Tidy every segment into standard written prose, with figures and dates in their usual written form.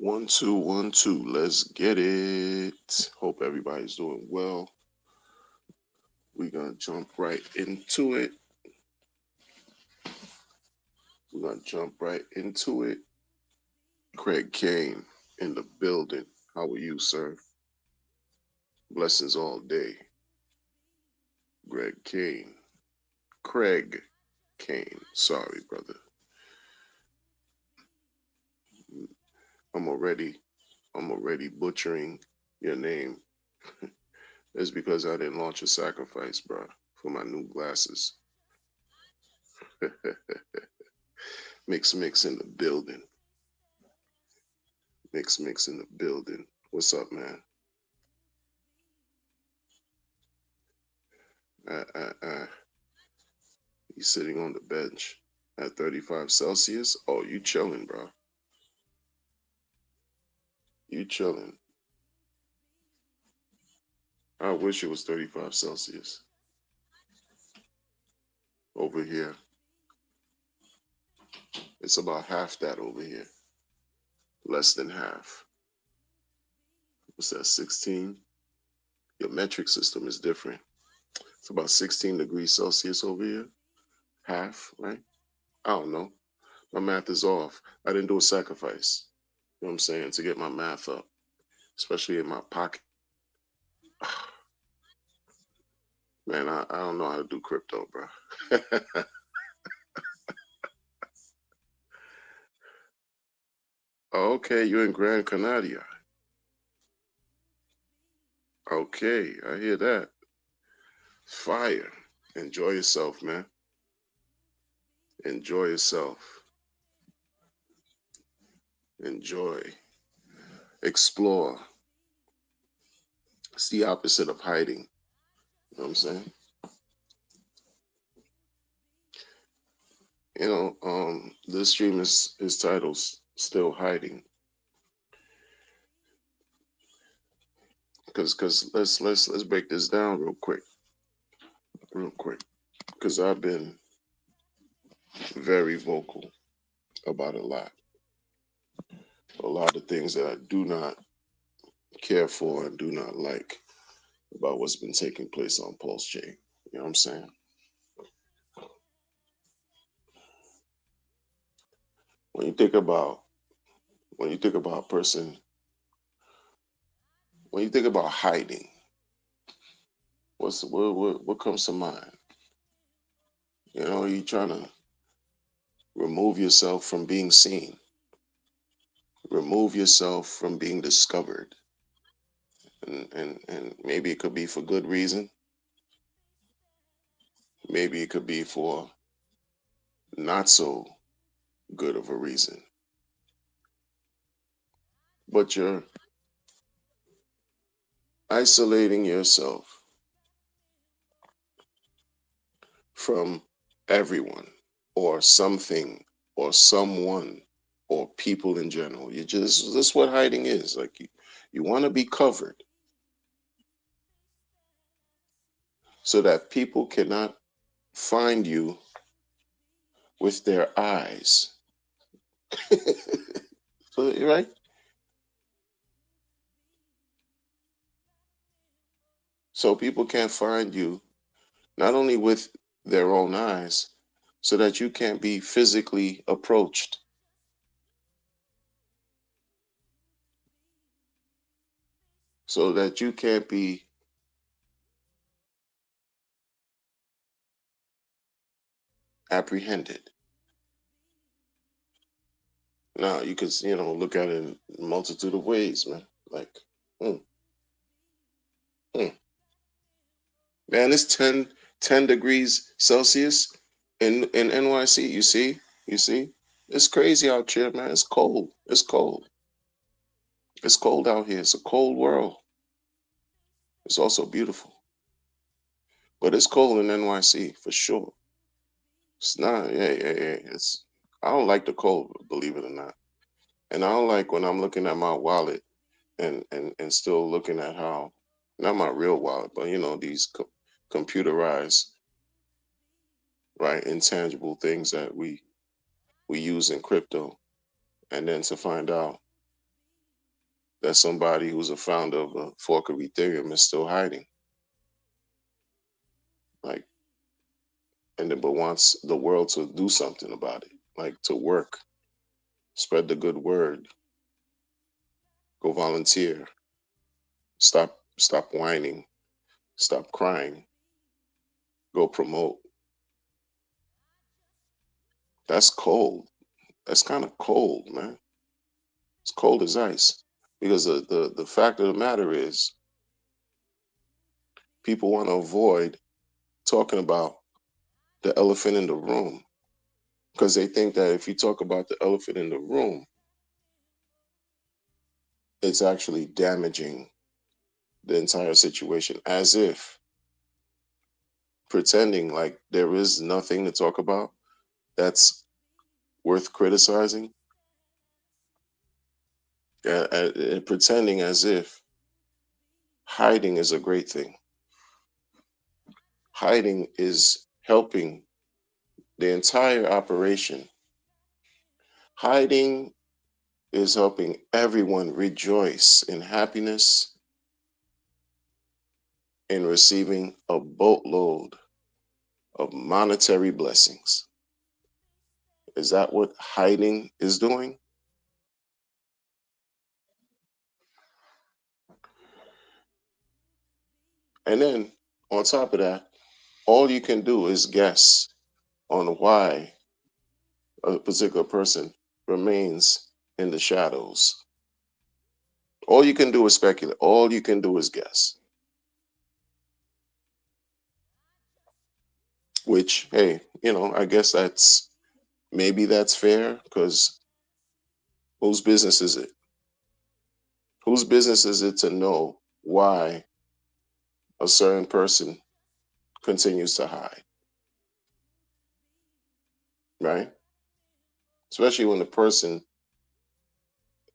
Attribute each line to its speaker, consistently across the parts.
Speaker 1: One, two, 1, 2. Let's get it. Hope everybody's doing well. We're going to jump right into it. We're going to jump right into it. Craig Kane in the building. How are you, sir? Blessings all day. Greg Kane. Craig Kane. Sorry, brother. I'm already I'm already butchering your name. It's because I didn't launch a sacrifice, bro, for my new glasses. Mix in the building. Mix in the building. What's up, man? You sitting on the bench at 35 Celsius? Oh, you chilling, bro. You chilling. I wish it was 35 Celsius over here. It's about half that over here. Less than half. What's that, 16? Your metric system is different. It's about 16 degrees Celsius over here. Half, right? I don't know. My math is off. I didn't do a sacrifice. You know what I'm saying? To get my math up, especially in my pocket. Man, I don't know how to do crypto, bro. Okay, you're in Gran Canaria. Okay, I hear that. Fire. Enjoy yourself, man. Enjoy yourself. Enjoy. Explore. It's the opposite of hiding. You know what I'm saying? This stream is his title's still hiding. Cause let's break this down real quick. Real quick. Because I've been very vocal about a lot of things that I do not care for and do not like about what's been taking place on Pulse J. You know what I'm saying? When you think about when you think about a person, when you think about hiding, what comes to mind? You know, you trying to remove yourself from being seen, remove yourself from being discovered, and maybe it could be for good reason, maybe it could be for not so good of a reason, but you're isolating yourself from everyone or something or someone or people in general. You just That's what hiding is. Like you want to be covered so that people cannot find you with their eyes. So, right? So people can't find you not only with their own eyes, so that you can't be physically approached, so that you can't be apprehended. Now you could, look at it in a multitude of ways, man. Like, mm, mm. Man, it's 10 degrees Celsius in NYC. You see, it's crazy out here, man. It's cold. It's cold. It's cold out here. It's a cold world. It's also beautiful, but it's cold in NYC for sure. It's not. Yeah. It's. I don't like the cold, believe it or not, and I don't like when I'm looking at my wallet and still looking at how, not my real wallet, but these computerized, right, intangible things that we use in crypto, and then to find out that somebody who's a founder of a fork of Ethereum is still hiding. Like, and then, but wants the world to do something about it, like to work, spread the good word, go volunteer, stop whining, stop crying, go promote. That's cold. That's kind of cold, man. It's cold as ice. Because the fact of the matter is, people want to avoid talking about the elephant in the room because they think that if you talk about the elephant in the room, it's actually damaging the entire situation, as if pretending like there is nothing to talk about that's worth criticizing, and pretending as if hiding is a great thing. Hiding is helping the entire operation. Hiding is helping everyone rejoice in happiness in receiving a boatload of monetary blessings. Is that what hiding is doing? And then on top of that, all you can do is guess on why a particular person remains in the shadows. All you can do is speculate. All you can do is guess. Which, hey, I guess maybe that's fair because whose business is it? Whose business is it to know why a certain person continues to hide, right? Especially when the person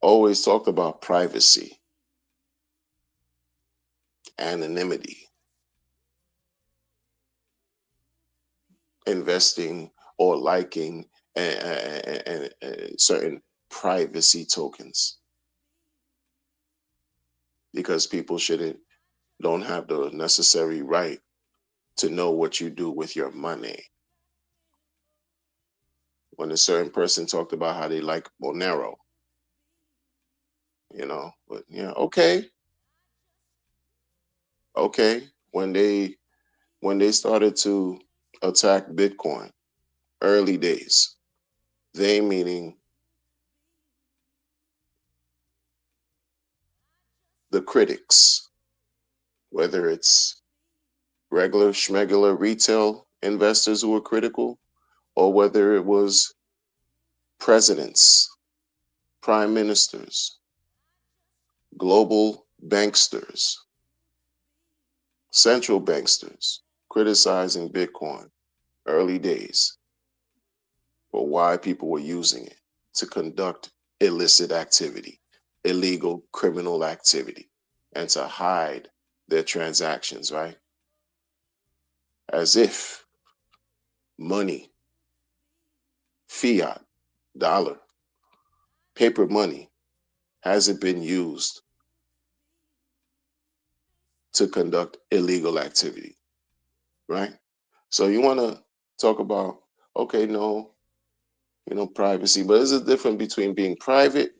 Speaker 1: always talked about privacy, anonymity, investing or liking and certain privacy tokens because people don't have the necessary right to know what you do with your money. When a certain person talked about how they like Monero, but yeah, okay. When they started to attack Bitcoin, early days, they meaning the critics, whether it's regular schmegular retail investors who were critical, or whether it was presidents, prime ministers, global banksters, central banksters criticizing Bitcoin early days for why people were using it to conduct illicit activity, illegal criminal activity, and to hide their transactions, right? As if money, fiat, dollar, paper money hasn't been used to conduct illegal activity, right? So you want to talk about, okay, no, privacy, but there's a difference between being private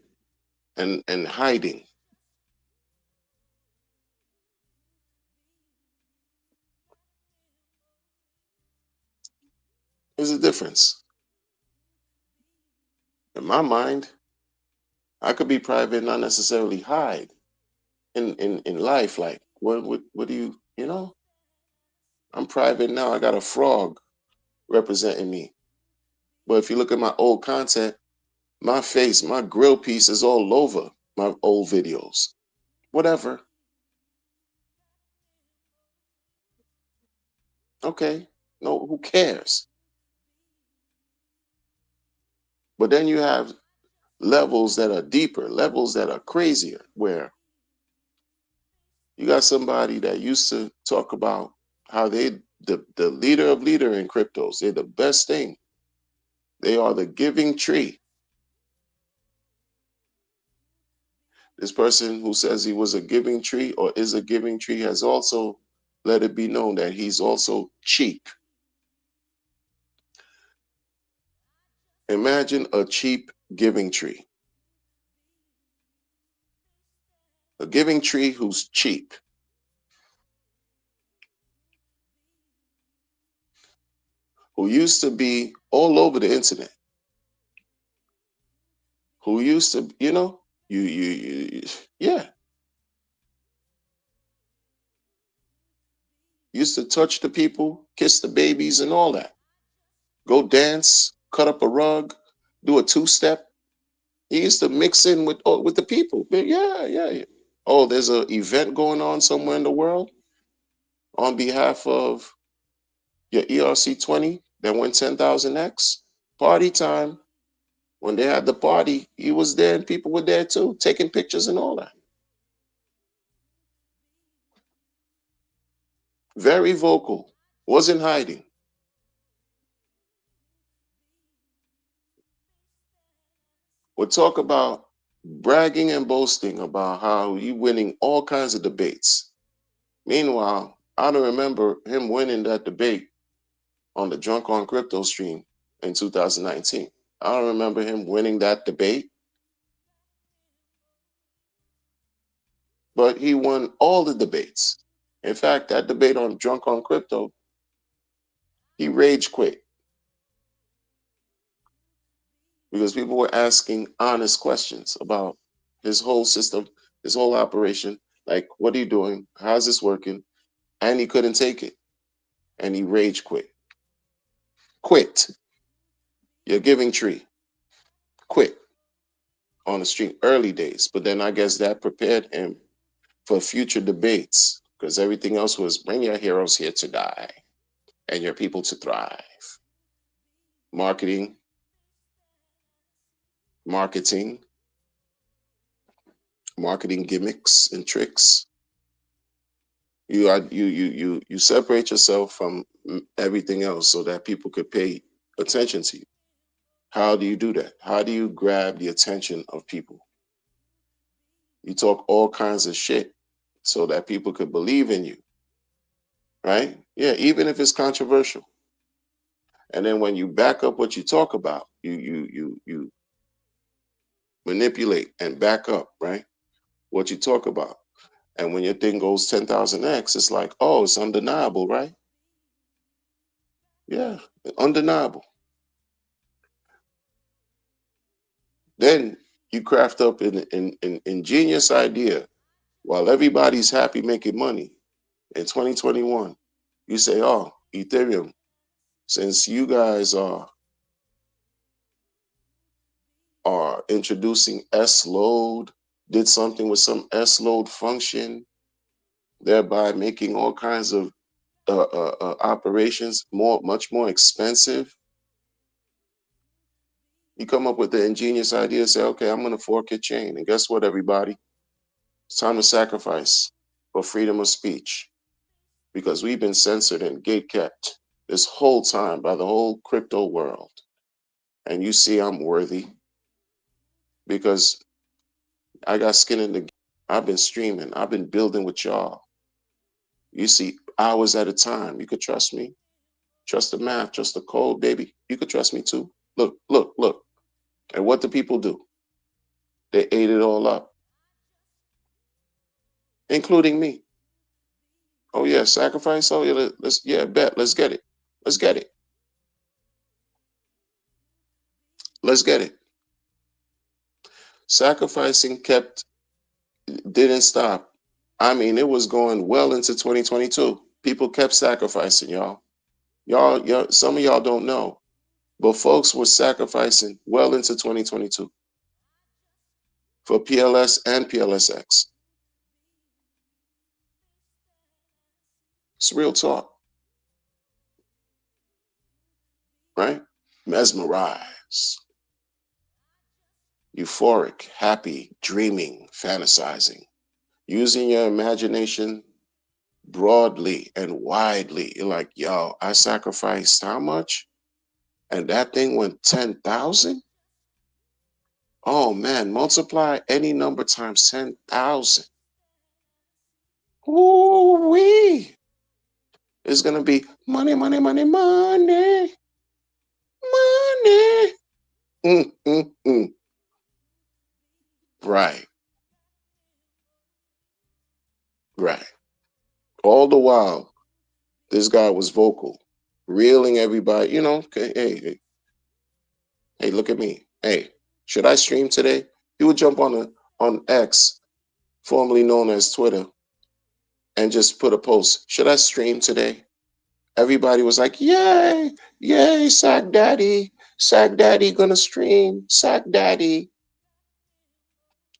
Speaker 1: and hiding. There's a difference. In my mind, I could be private, not necessarily hide in life. Like, what do I'm private now. I got a frog representing me. But if you look at my old content, my face, my grill piece is all over my old videos. Whatever. Okay. No, who cares? But then you have levels that are deeper, levels that are crazier, where you got somebody that used to talk about how the leader of leader in cryptos, they're the best thing. They are the giving tree. This person who says he was a giving tree or is a giving tree has also let it be known that he's also cheap. Imagine a cheap giving tree. A giving tree who's cheap. Who used to be all over the internet. Who used to, yeah, used to touch the people, kiss the babies, and all that. Go dance, cut up a rug, do a two-step. He used to mix in with the people. Yeah, yeah, yeah. Oh, there's an event going on somewhere in the world on behalf of your ERC20 that went 10,000X. Party time. When they had the party, he was there and people were there too, taking pictures and all that. Very vocal, wasn't hiding. We'll talk about bragging and boasting about how he winning all kinds of debates. Meanwhile, I don't remember him winning that debate on the Drunk on Crypto stream in 2019. I don't remember him winning that debate, but he won all the debates. In fact, that debate on Drunk on Crypto, he rage quit because people were asking honest questions about his whole system, his whole operation. Like, what are you doing? How's this working? And he couldn't take it. And he rage quit. Quit. Your giving tree. Quit on the street early days. But then I guess that prepared him for future debates because everything else was bring your heroes here to die and your people to thrive. Marketing, marketing, marketing gimmicks and tricks. You separate yourself from everything else so that people could pay attention to you. How do you do that? How do you grab the attention of people? You talk all kinds of shit so that people could believe in you, right? Yeah, even if it's controversial. And then when you back up what you talk about, you manipulate and back up, right? What you talk about. And when your thing goes 10,000X, it's like, oh, it's undeniable, right? Yeah, undeniable. Then you craft up an ingenious idea while everybody's happy making money in 2021. You say, oh, Ethereum, since you guys are introducing S load, did something with some S load function, thereby making all kinds of operations much more expensive. You come up with the ingenious idea, say, okay, I'm going to fork your chain. And guess what, everybody? It's time to sacrifice for freedom of speech because we've been censored and gate kept this whole time by the whole crypto world. And you see, I'm worthy because I got skin in the game. I've been streaming, I've been building with y'all. You see, hours at a time. You could trust me. Trust the math, trust the code, baby. You could trust me too. Look, look, look. And what do people do? They ate it all up, including me. Oh yeah, sacrifice. Oh yeah, let's yeah, bet. Let's get it. Let's get it. Let's get it. Sacrificing didn't stop. I mean, it was going well into 2022. People kept sacrificing, y'all. Y'all, some of y'all don't know, but folks were sacrificing well into 2022 for PLS and PLSX. It's real talk, right? Mesmerized, euphoric, happy, dreaming, fantasizing, using your imagination broadly and widely. You're like, yo, I sacrificed how much? And that thing went 10,000? Oh man, multiply any number times 10,000. Ooh wee! It's gonna be money, money, money, money, money. Mm, mm, mm. Right, right. All the while, this guy was vocal, reeling everybody. Okay, hey, look at me. Hey, should I stream today? He would jump on X, formerly known as Twitter, and just put a post. Should I stream today? Everybody was like, yay, yay, Sack Daddy gonna stream, Sack Daddy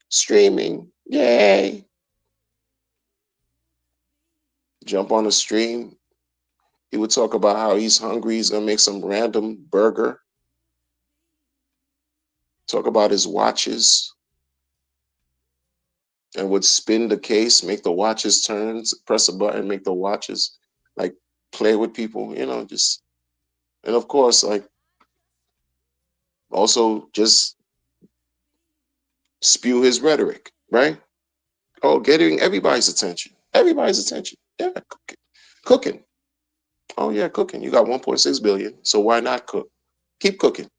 Speaker 1: streaming, yay. Jump on the stream. He would talk about how he's hungry, he's gonna make some random burger, talk about his watches, and would spin the case, make the watches turn, press a button, make the watches like play with people, just and of course, like also just spew his rhetoric, right? Oh, getting everybody's attention. Everybody's attention. Yeah, cooking. Cooking. Oh yeah, cooking. You got 1.6 billion, so why not cook? Keep cooking.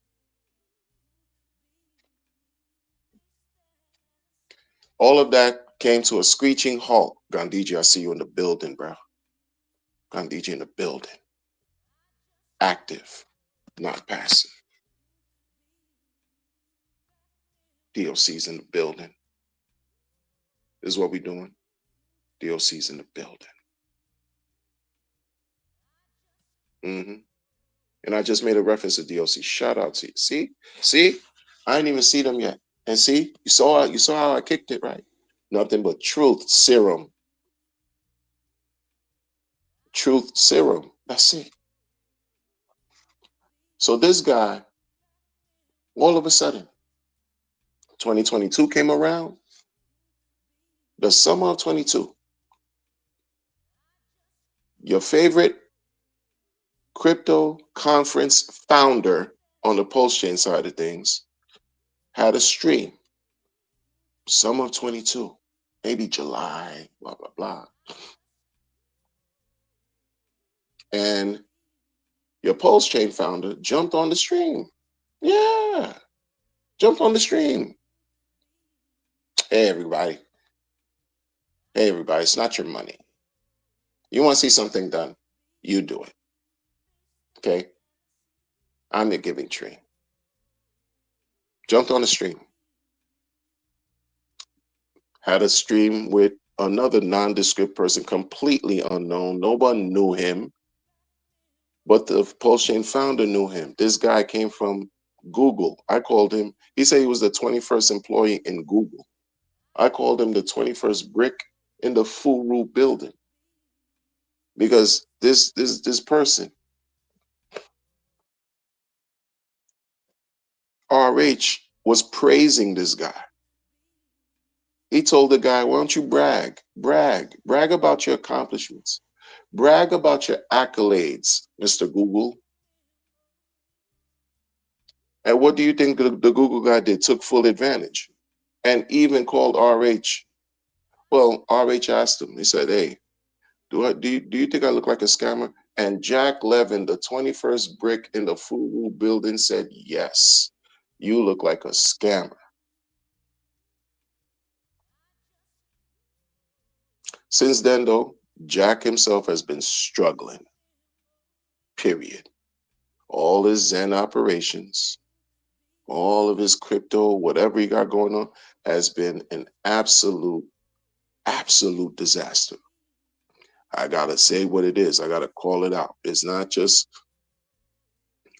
Speaker 1: All of that came to a screeching halt. Gandhiji, I see you in the building, bro. Gandhiji in the building. Active, not passive. DOC's in the building. This is what we're doing. DOC's in the building. Mm-hmm. And I just made a reference to DOC. Shout out to you. See, I didn't even see them yet. And see, you saw how I kicked it, right? Nothing but truth serum. Truth serum. That's it. So this guy, all of a sudden, 2022 came around. The summer of 22, your favorite crypto conference founder on the Pulse Chain side of things had a stream. Summer of 22, maybe July, blah, blah, blah. And your Pulse Chain founder jumped on the stream. Yeah, jumped on the stream. Hey, everybody. Hey, everybody. It's not your money. You want to see something done? You do it. Okay? I'm your giving tree. Jumped on the stream. Had a stream with another nondescript person, completely unknown. No one knew him, but the Pulse Chain founder knew him. This guy came from Google. I called him, he said he was the 21st employee in Google. I called him the 21st brick in the Furu building because this person, RH, was praising this guy. He told the guy, why don't you brag about your accomplishments, brag about your accolades, Mr. Google. And what do you think the Google guy did? Took full advantage and even called RH. Well, RH asked him, he said, hey, do you think I look like a scammer? And Jack Levin, the 21st brick in the Furu building, said, yes, you look like a scammer. Since then, though, Jack himself has been struggling, period. All his Zen operations, all of his crypto, whatever he got going on, has been an absolute disaster. I gotta say what it is. I gotta call it out. It's not just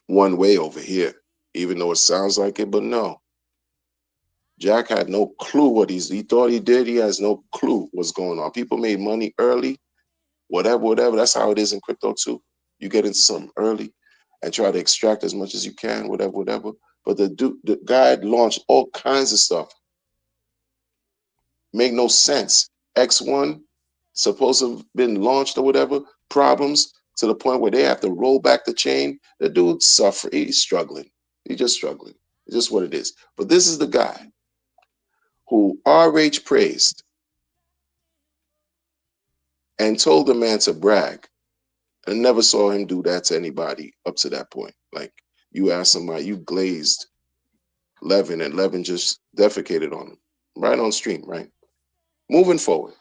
Speaker 1: one way over here, even though it sounds like it, but no. Jack had no clue what he thought he did. He has no clue what's going on. People made money early, whatever. That's how it is in crypto too. You get into something early and try to extract as much as you can, whatever. But the guy launched all kinds of stuff. Make no sense. X1 supposed to have been launched or whatever, problems to the point where they have to roll back the chain. The dude's suffering. He's struggling. He's just struggling. It's just what it is. But this is the guy who RH praised and told the man to brag. I never saw him do that to anybody up to that point. Like, you asked somebody, you glazed Levin, and Levin just defecated on him. Right on stream, right? Moving forward.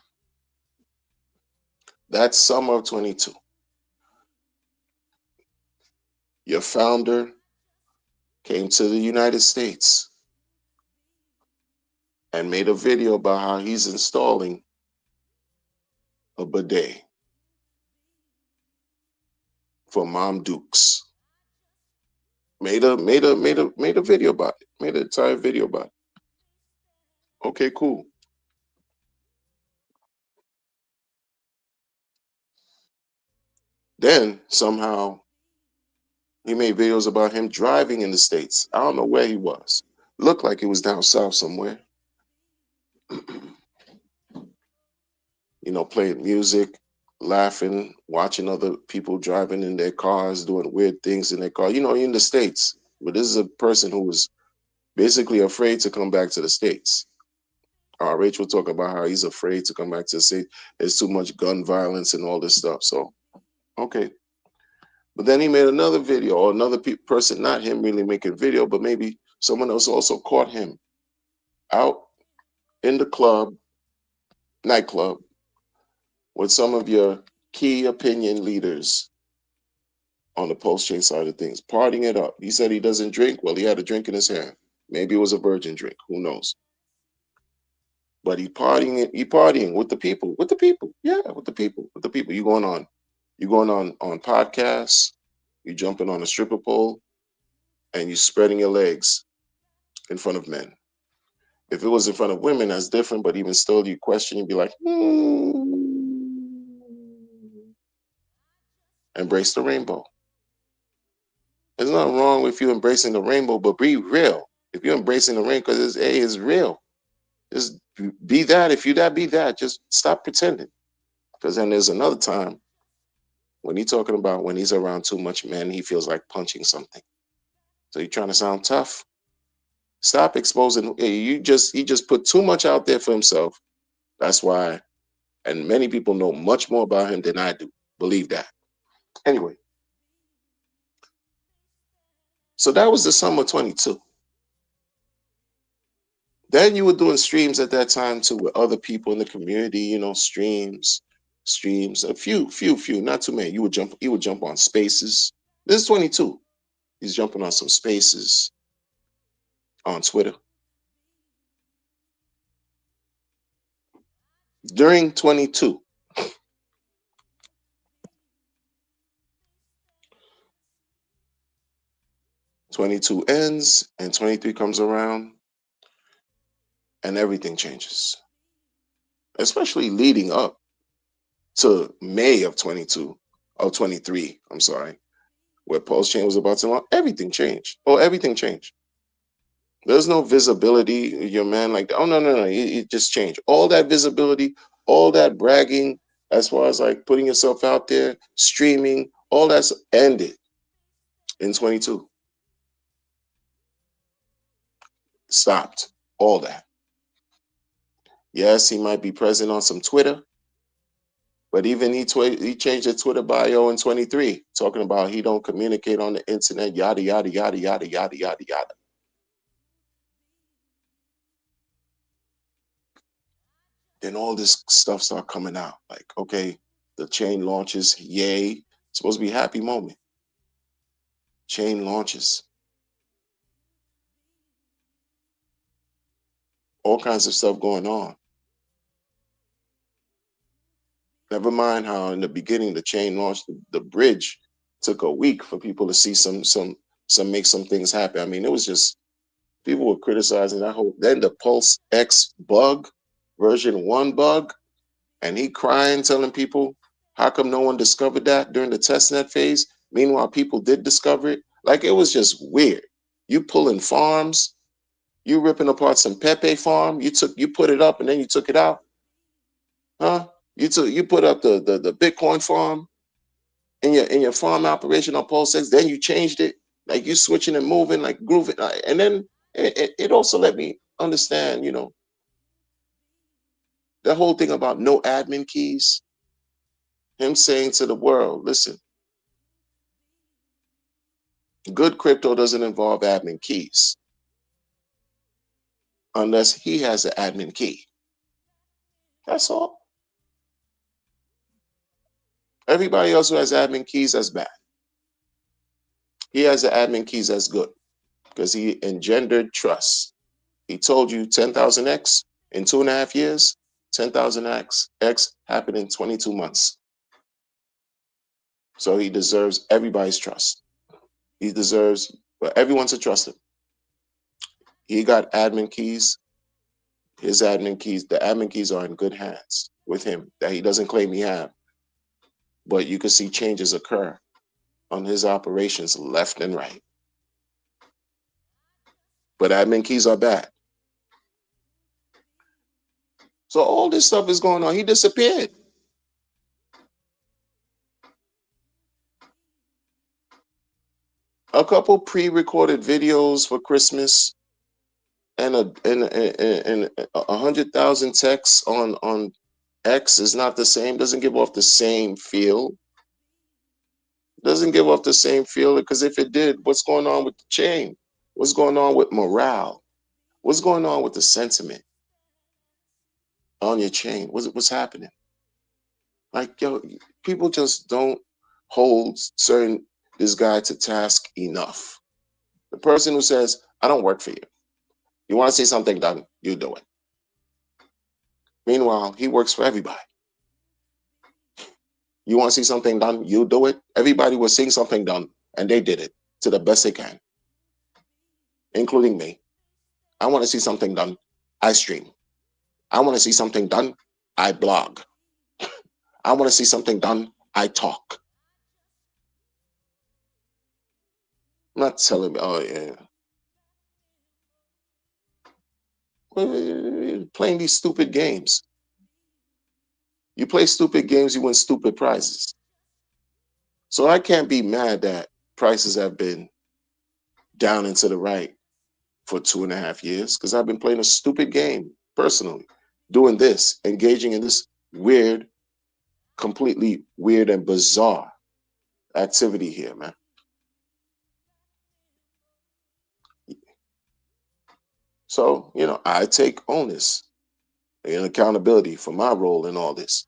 Speaker 1: That's summer of 22. Your founder came to the United States and made a video about how he's installing a bidet for Mom Dukes. Made a video about it. Made an entire video about it. Okay, cool. Then somehow he made videos about him driving in the States. I don't know where he was. Looked like he was down south somewhere. Playing music, laughing, watching other people driving in their cars, doing weird things in their car. In the States. But this is a person who was basically afraid to come back to the States. Rachel talk about how he's afraid to come back to the States. There's too much gun violence and all this stuff. So, okay. But then he made another video, or another person, not him really making video, but maybe someone else also caught him out in the nightclub, with some of your key opinion leaders on the post-chain side of things, partying it up. He said he doesn't drink. Well, he had a drink in his hand. Maybe it was a virgin drink. Who knows? But he partying with the people. Yeah, with the people. You going on podcasts, you jumping on a stripper pole, and you spreading your legs in front of men. If it was in front of women, that's different. But even still, you question, you'd be like, embrace the rainbow. There's nothing wrong with you embracing the rainbow, but be real. If you're embracing the rainbow, because it's real. Just be that. If you that, be that. Just stop pretending. Because then there's another time when he's talking about when he's around too much men, he feels like punching something. So you're trying to sound tough. Stop exposing. He just put too much out there for himself. That's why. And many people know much more about him than I do. Believe that. Anyway. So that was the summer 22. Then you were doing streams at that time too with other people in the community, streams, a few, not too many. He would jump on spaces. This is 22. He's jumping on some spaces on Twitter. During 22, ends and 23 comes around and everything changes. Especially leading up to May of 23, I'm sorry, where Post Chain was about to launch, everything changed. Everything changed. There's no visibility. Your man like, oh, no. It just changed. All that visibility, all that bragging, as far as like putting yourself out there, streaming, all that's ended in 22. Stopped. All that. Yes, he might be present on some Twitter, but even he changed his Twitter bio in 23, talking about he don't communicate on the internet, yada, yada, yada, yada, yada, yada, yada. Then all this stuff start coming out. Like, okay, the chain launches, yay. It's supposed to be a happy moment. Chain launches. All kinds of stuff going on. Never mind how in the beginning the chain launched, the bridge took a week for people to see some make some things happen. I mean, it was just people were criticizing that whole. Then the Pulse X bug, version 1 bug, and he crying, telling people, how come no one discovered that during the testnet phase? Meanwhile, people did discover it. Like, it was just weird. You pulling farms, you ripping apart some Pepe farm. You put it up and then you took it out, huh? You put up the Bitcoin farm in your farm operation on Pulse X. Then you changed it, like you switching and moving, like grooving, and then it also let me understand, the whole thing about no admin keys. Him saying to the world, listen, good crypto doesn't involve admin keys unless he has an admin key. That's all. Everybody else who has admin keys, that's bad. He has the admin keys, that's good because he engendered trust. He told you 10,000x in 2.5 years, 10,000x happened in 22 months. So he deserves everybody's trust. He deserves for everyone to trust him. He got admin keys. His admin keys, the admin keys are in good hands with him that he doesn't claim he have. But you can see changes occur on his operations left and right. But admin keys are bad. So all this stuff is going on. He disappeared. A couple pre-recorded videos for Christmas and 100,000 texts on X is not the same. Doesn't give off the same feel. Doesn't give off the same feel because if it did, what's going on with the chain? What's going on with morale? What's going on with the sentiment on your chain? What's happening? Like, yo, people just don't hold this guy to task enough. The person who says, I don't work for you. You want to see something done, you do it. Meanwhile, he works for everybody. You want to see something done, you do it. Everybody was seeing something done, and they did it to the best they can, including me. I want to see something done, I stream. I want to see something done, I blog. I want to see something done, I talk. I'm not telling me, oh yeah. Playing these stupid games. You play stupid games, you win stupid prizes. So I can't be mad that prices have been down and to the right for 2.5 years because I've been playing a stupid game personally, doing this, engaging in this weird, completely weird and bizarre activity here, man. So, I take onus and accountability for my role in all this.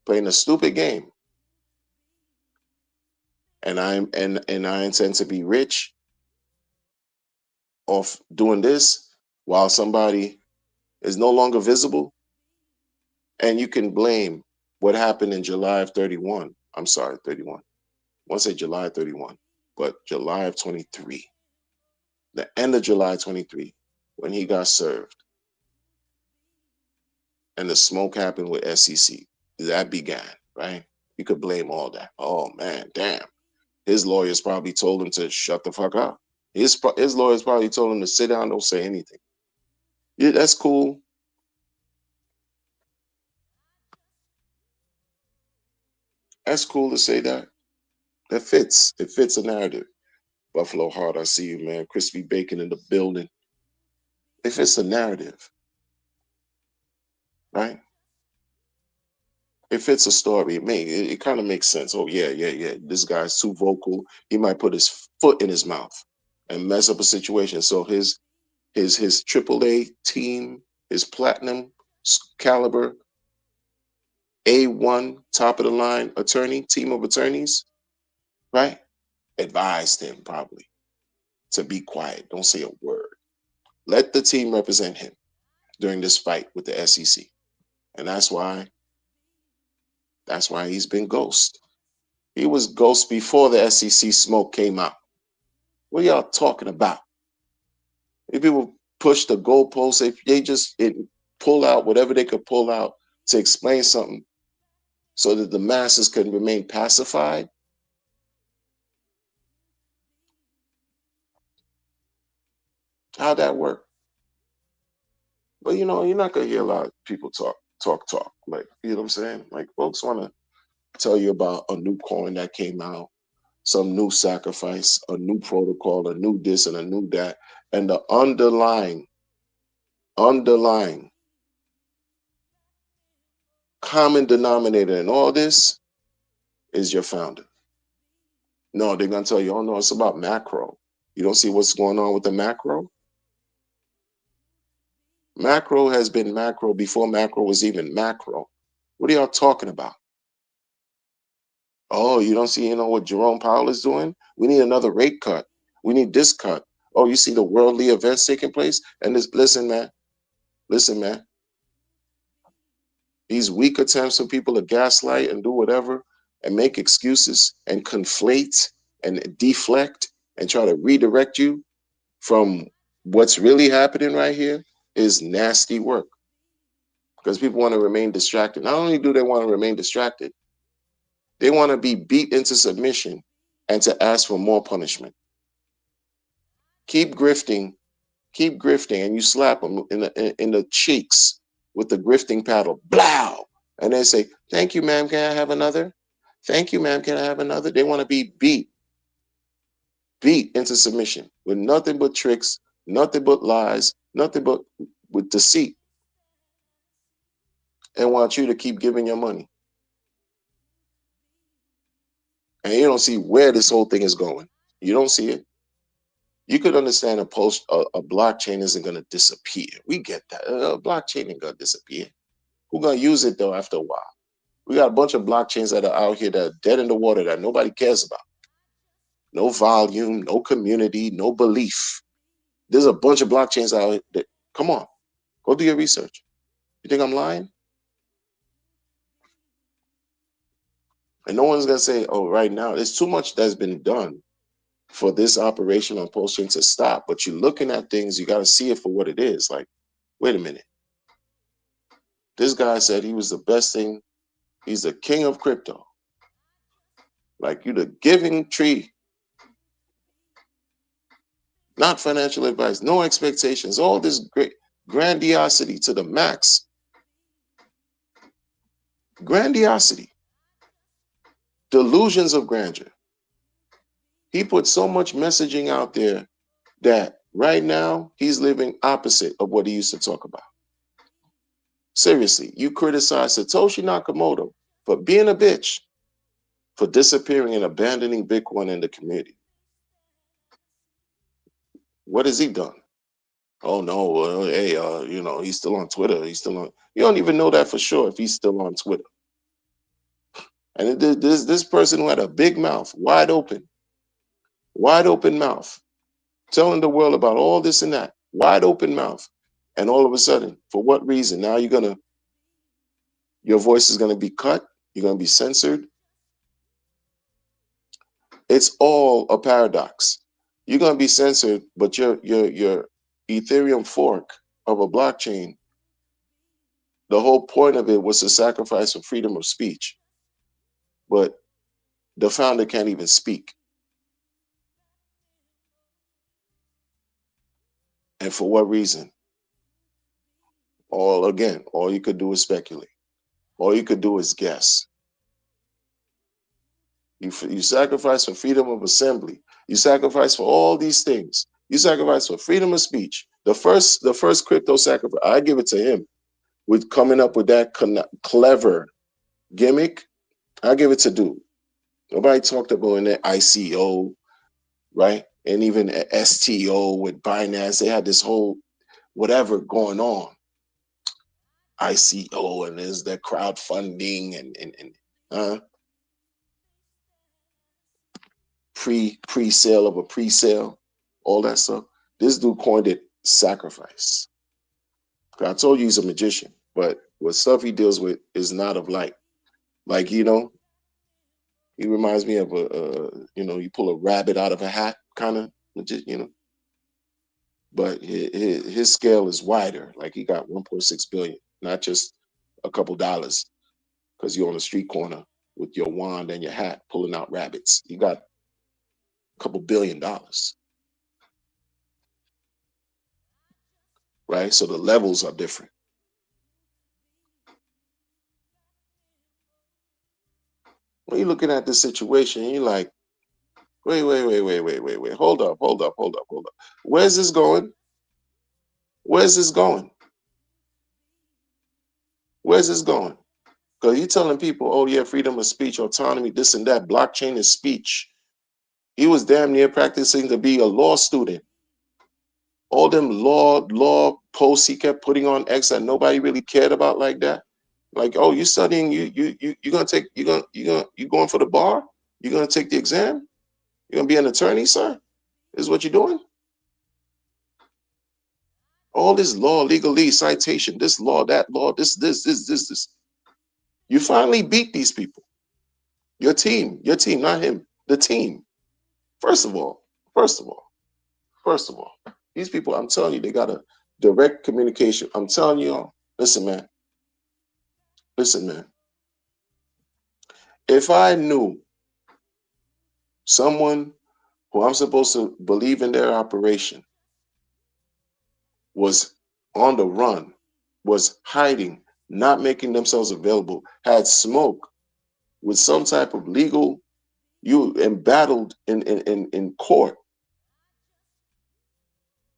Speaker 1: Playing a stupid game. And I intend to be rich off doing this while somebody is no longer visible. And you can blame what happened in July of 31. I'm sorry, 31. I want to say July 31, but July of 23. The end of July 23, when he got served. And the smoke happened with SEC. That began, right? You could blame all that. Oh man, damn. His lawyers probably told him to shut the fuck up. His lawyers probably told him to sit down, don't say anything. Yeah, that's cool. That's cool to say that. That fits. It fits a narrative. Buffalo Heart, I see you, man. Crispy Bacon in the building. It fits a narrative, right? It fits a story. It kind of makes sense. Oh yeah, yeah, yeah. This guy's too vocal. He might put his foot in his mouth and mess up a situation. So his AAA team, his platinum caliber A1 top of the line attorney, team of attorneys, right? Advised him probably to be quiet. Don't say a word. Let the team represent him during this fight with the SEC. And that's why he's been ghost. He was ghost before the SEC smoke came out. What are y'all talking about? If people push the goalposts, if they just pull out whatever they could pull out to explain something so that the masses can remain pacified, how'd that work? But you're not gonna hear a lot of people talk. Like, you know what I'm saying? Like, folks want to tell you about a new coin that came out, some new sacrifice, a new protocol, a new this and a new that. And the underlying common denominator in all this is your founder. No, they're going to tell you, oh, no, it's about macro. You don't see what's going on with the macro? Macro has been macro before macro was even macro. What are y'all talking about? Oh, you don't see, what Jerome Powell is doing? We need another rate cut. We need this cut. Oh, you see the worldly events taking place? And listen, man. These weak attempts for people to gaslight and do whatever and make excuses and conflate and deflect and try to redirect you from what's really happening right here is nasty work, because people want to remain distracted. Not only do they want to remain distracted, they want to be beat into submission and to ask for more punishment. Keep grifting, and you slap them in the cheeks with the grifting paddle. Blow! And they say, "Thank you, ma'am. Can I have another? Thank you, ma'am. Can I have another?" They want to be beat into submission with nothing but tricks, nothing but lies, nothing but with deceit, and want you to keep giving your money. And you don't see where this whole thing is going. You don't see it. You could understand a blockchain isn't going to disappear. We get that. A blockchain ain't going to disappear. Who's going to use it, though, after a while? We got a bunch of blockchains that are out here that are dead in the water that nobody cares about. No volume, no community, no belief. There's a bunch of blockchains out there. Come on, go do your research. You think I'm lying? And no one's going to say, oh, right now, there's too much that's been done for this operation on Pulse to stop. But you're looking at things, you got to see it for what it is. Like, wait a minute. This guy said he was the best thing. He's the king of crypto. Like, you the giving tree. Not financial advice, no expectations, all this great grandiosity to the max. Grandiosity. Delusions of grandeur. He put so much messaging out there that right now he's living opposite of what he used to talk about. Seriously, you criticize Satoshi Nakamoto for being a bitch, for disappearing and abandoning Bitcoin in the community. What has he done? Oh no, well, hey, he's still on Twitter. He's still on. You don't even know that for sure if he's still on Twitter. And this person who had a big mouth, wide open mouth, telling the world about all this and that, wide open mouth. And all of a sudden, for what reason? Now your voice is gonna be cut. You're gonna be censored. It's all a paradox. You're gonna be censored, but your Ethereum fork of a blockchain, the whole point of it was to sacrifice for freedom of speech. But the founder can't even speak. And for what reason? All you could do is speculate. All you could do is guess. You sacrifice for freedom of assembly. You sacrifice for all these things. You sacrifice for freedom of speech. The first crypto sacrifice, I give it to him, with coming up with that clever gimmick. I give it to dude. Nobody talked about in that ICO, right? And even STO with Binance, they had this whole whatever going on. ICO, and there's the crowdfunding and pre-sale of a pre-sale, all that stuff. This dude coined it sacrifice. I told you he's a magician, but what stuff he deals with is not of light. Like, he reminds me of you pull a rabbit out of a hat kind of, but his scale is wider. Like, he got 1.6 billion, not just a couple dollars, because you're on a street corner with your wand and your hat pulling out rabbits. You got a couple $1 billion. Right? So the levels are different. When you're looking at this situation, you're like, Wait. Hold up. Where's this going? Where's this going? Where's this going? Because you're telling people, oh yeah, freedom of speech, autonomy, this and that. Blockchain is speech. He was damn near practicing to be a law student. All them law posts he kept putting on X that nobody really cared about like that. Like, oh, you studying, you gonna take you going for the bar? You gonna take the exam? You gonna be an attorney, sir? Is what you're doing? All this law, legalese, citation, this law, that law, this. You finally beat these people. Your team, not him. The team. First of all, first of all, first of all, these people, I'm telling you, they got a direct communication. I'm telling you all, listen, man. Listen, man. If I knew someone who I'm supposed to believe in their operation was on the run, was hiding, not making themselves available, had smoke with some type of legal, you embattled in court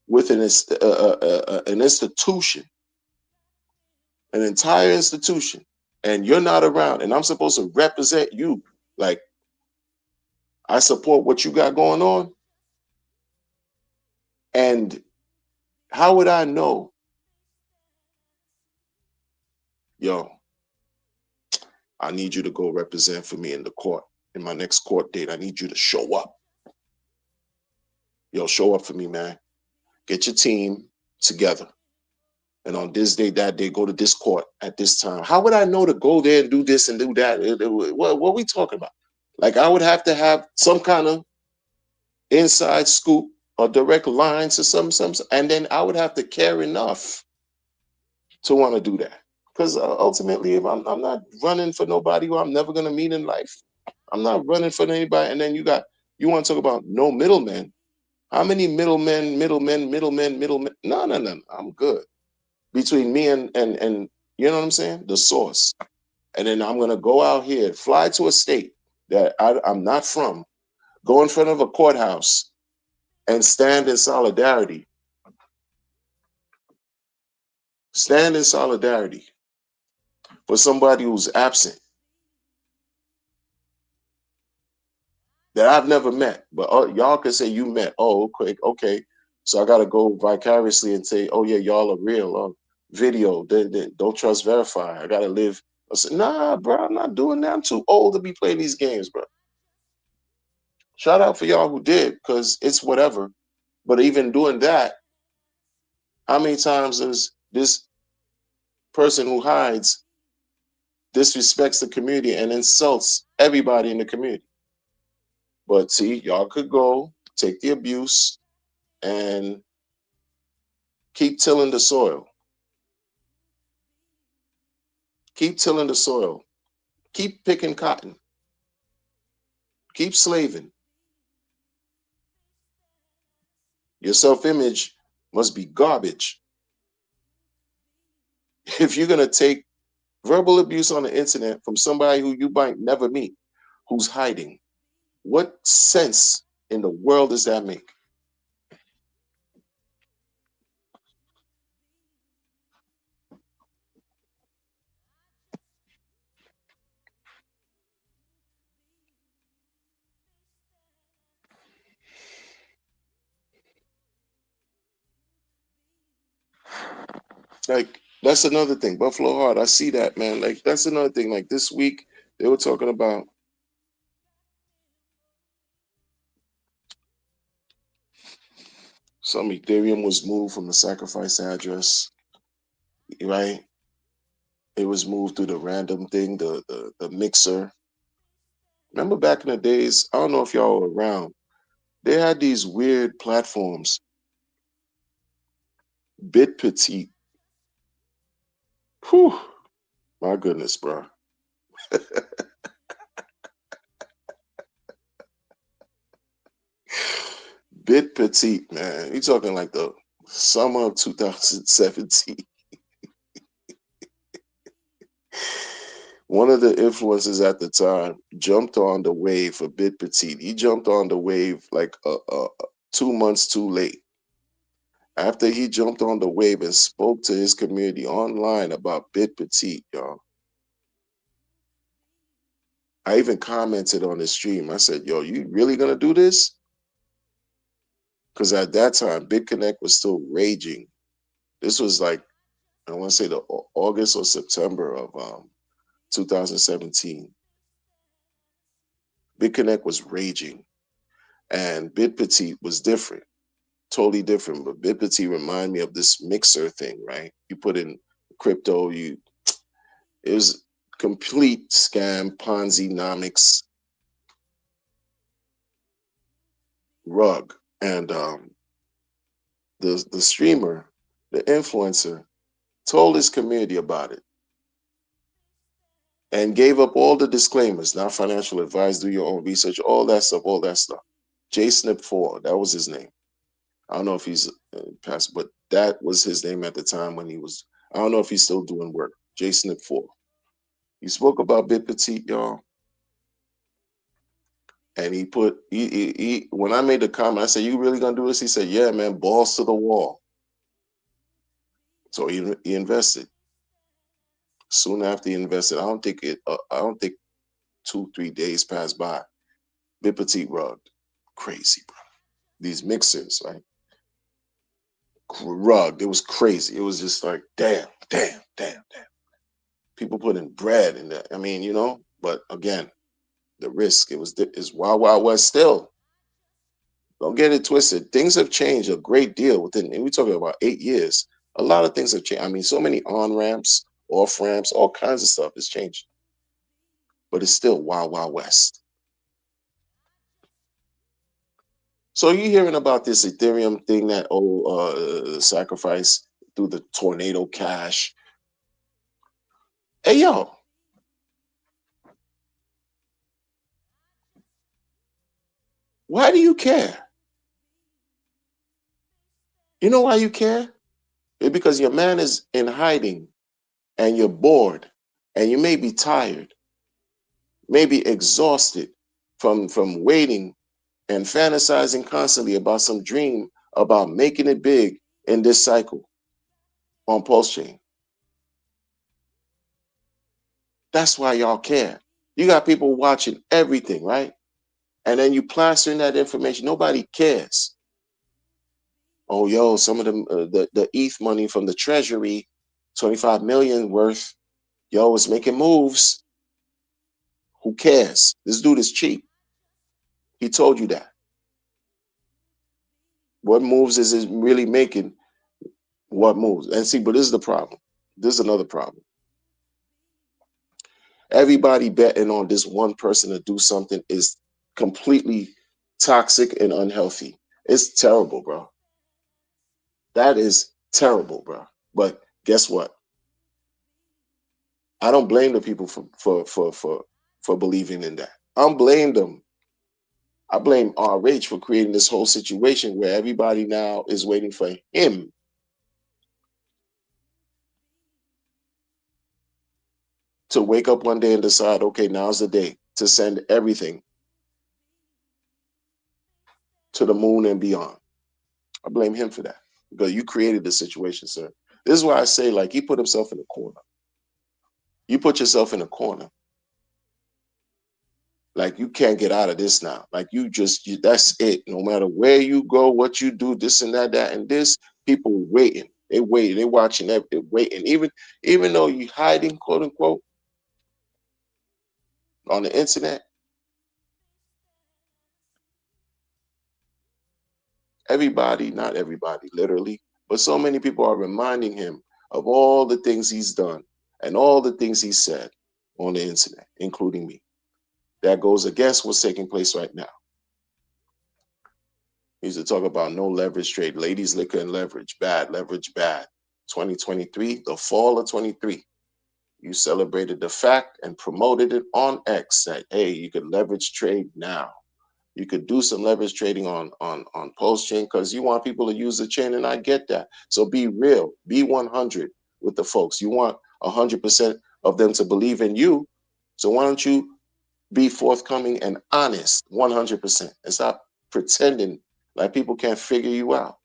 Speaker 1: with an institution, an entire institution, and you're not around, and I'm supposed to represent you, like I support what you got going on, and how would I know, yo, I need you to go represent for me in the court, in my next court date. I need you to show up. Yo, show up for me, man. Get your team together. And on this day, that day, go to this court at this time. How would I know to go there and do this and do that? What are we talking about? Like, I would have to have some kind of inside scoop or direct lines or some, and then I would have to care enough to want to do that. Because ultimately, if I'm not running for nobody who I'm never gonna meet in life, I'm not running for anybody. And then you want to talk about no middlemen. How many middlemen? No. I'm good between me and you know what I'm saying? The source. And then I'm gonna go out here, fly to a state that I'm not from, go in front of a courthouse and stand in solidarity. Stand in solidarity for somebody who's absent that I've never met. But y'all can say you met. Oh, okay. So I gotta go vicariously and say, oh yeah, y'all are real. Video, don't trust, verify. I gotta live. I said, nah, bro, I'm not doing that. I'm too old to be playing these games, bro. Shout out for y'all who did, because it's whatever. But even doing that, how many times does this person who hides disrespects the community and insults everybody in the community? But see, y'all could go take the abuse and keep tilling the soil. Keep tilling the soil. Keep picking cotton. Keep slaving. Your self-image must be garbage. If you're going to take verbal abuse on the internet from somebody who you might never meet, who's hiding, what sense in the world does that make? Like, that's another thing. Buffalo Hard, I see that, man. Like, that's another thing. Like, this week, they were talking about some Ethereum was moved from the sacrifice address, right? It was moved through the random thing, the mixer. Remember back in the days, I don't know if y'all were around, they had these weird platforms, Bit Petite. Whew, my goodness, bro. Bit Petite, man. You talking like the summer of 2017. One of the influencers at the time jumped on the wave for Bit Petite. He jumped on the wave like 2 months too late. After he jumped on the wave and spoke to his community online about Bit Petite, y'all. I even commented on his stream. I said, yo, you really gonna do this? Because at that time, BitConnect was still raging. This was like, I want to say the August or September of 2017. BitConnect was raging, and Bit Petite was different, totally different. But Bit Petite reminded me of this mixer thing, right? You put in crypto, it was complete scam, Ponzi nomics, rug, and the streamer, the influencer, told his community about it and gave up all the disclaimers, not financial advice, do your own research, all that stuff, all that stuff. JSnip4, that was his name. I don't know if he's passed, but that was his name at the time when he was, I don't know if he's still doing work. JSnip4. He spoke about Bit Petite, y'all. And he when I made the comment, I said, you really gonna do this? He said, yeah, man, balls to the wall. So he invested. Soon after he invested, I don't think 2-3 days passed by. Bit Petite rugged. Crazy, bro. These mixers, right? Rugged. It was crazy. It was just like, damn, damn, damn, damn. People putting bread in that. I mean, but again, the risk, is wild, wild west still. Don't get it twisted. Things have changed a great deal within, and we're talking about 8 years. A lot of things have changed. I mean, so many on ramps, off ramps, all kinds of stuff has changed. But it's still wild, wild west. So you hearing about this Ethereum thing that sacrifice through the tornado cash? Hey yo, why do you care? You know why you care? It's because your man is in hiding and you're bored and you may be tired, maybe exhausted from waiting and fantasizing constantly about some dream about making it big in this cycle on Pulse Chain. That's why y'all care. You got people watching everything, right? And then you plastering that information. Nobody cares. Oh, yo, some of them, the ETH money from the treasury, 25 million worth, yo, is making moves. Who cares? This dude is cheap. He told you that. What moves is it really making? What moves? And see, but this is the problem. This is another problem. Everybody betting on this one person to do something is completely toxic and unhealthy. It's terrible, bro. That is terrible, bro. But guess what? I don't blame the people for believing in that. I don't blame them. I blame RH for creating this whole situation where everybody now is waiting for him to wake up one day and decide, okay, now's the day to send everything to the moon and beyond. I blame him for that because you created the situation, sir. This is why I say, like, he put himself in a corner. You put yourself in a corner. Like, you can't get out of this now. Like, that's it. No matter where you go, what you do, this and that, and this, people waiting. They waiting. They watching. They waiting. Even though you hiding, quote unquote, on the internet, everybody, not everybody, literally, but so many people are reminding him of all the things he's done and all the things he said on the internet, including me. That goes against what's taking place right now. He used to talk about no leverage trade, ladies, liquor, and leverage, bad, leverage, bad. 2023, the fall of 23. You celebrated the fact and promoted it on X that, hey, you could leverage trade now. You could do some leverage trading on Pulse Chain because you want people to use the chain, and I get that. So be real, be 100 with the folks. You want 100% of them to believe in you, So why don't you be forthcoming and honest 100% and stop pretending like people can't figure you out.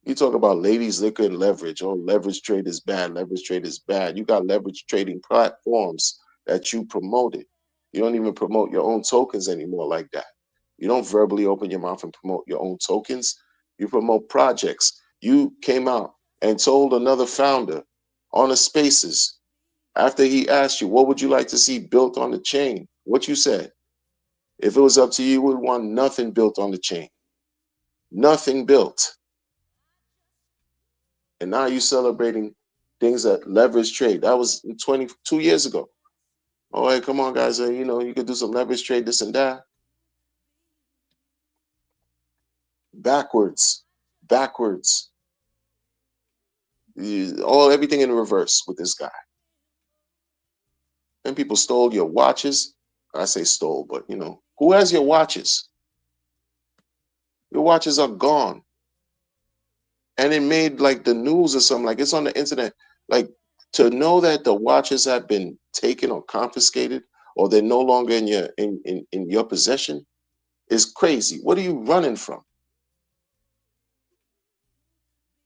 Speaker 1: You talk about ladies, liquor, and leverage. Oh, leverage trade is bad. Leverage trade is bad. You got leverage trading platforms that you promoted. You don't even promote your own tokens anymore like that. You don't verbally open your mouth and promote your own tokens. You promote projects. You came out and told another founder on the spaces after he asked you, what would you like to see built on the chain? What you said? If it was up to you, you would want nothing built on the chain. Nothing built. And now you're celebrating things that leverage trade. That was 22 years ago. Oh, hey, come on, guys. You could do some leverage trade, this and that. Backwards. Backwards. Everything in reverse with this guy. And people stole your watches. I say stole, but who has your watches? Your watches are gone. And it made like the news or something, like it's on the internet. Like, to know that the watches have been taken or confiscated, or they're no longer in your possession, is crazy. What are you running from?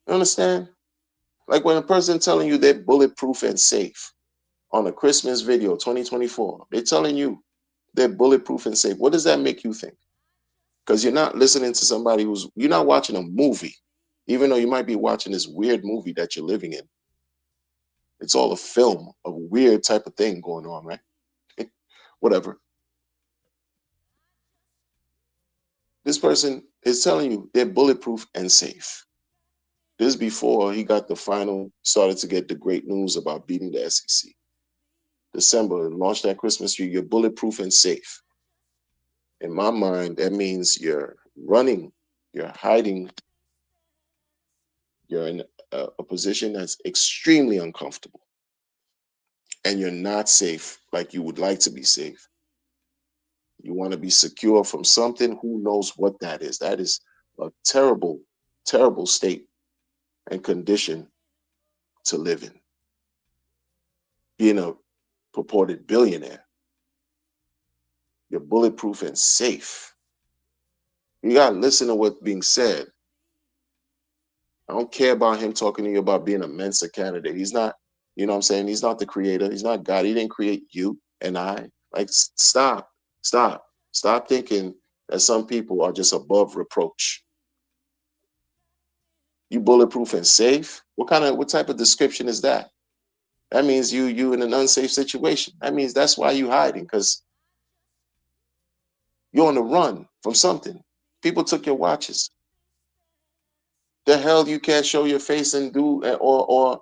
Speaker 1: You understand? Like when a person telling you they're bulletproof and safe on a Christmas video 2024, they're telling you they're bulletproof and safe. What does that make you think? Because you're not listening to somebody you're not watching a movie, even though you might be watching this weird movie that you're living in. It's all a film, a weird type of thing going on, right? Whatever. This person is telling you they're bulletproof and safe. This is before he got started to get the great news about beating the SEC. December, launched that Christmas tree, you're bulletproof and safe. In my mind, that means you're running, you're hiding, you're in a position that's extremely uncomfortable, and you're not safe like you would like to be safe. You want to be secure from something. Who knows what that is? That is a terrible, terrible state and condition to live in. Being a purported billionaire, you're bulletproof and safe. You got to listen to what's being said. I don't care about him talking to you about being a Mensa candidate. He's not, you know what I'm saying? He's not the creator. He's not God. He didn't create you and I. Like, stop thinking that some people are just above reproach. You bulletproof and safe? What type of description is that? That means you in an unsafe situation. That means that's why you hiding, because you're on the run from something. People took your watches. The hell you can't show your face and do or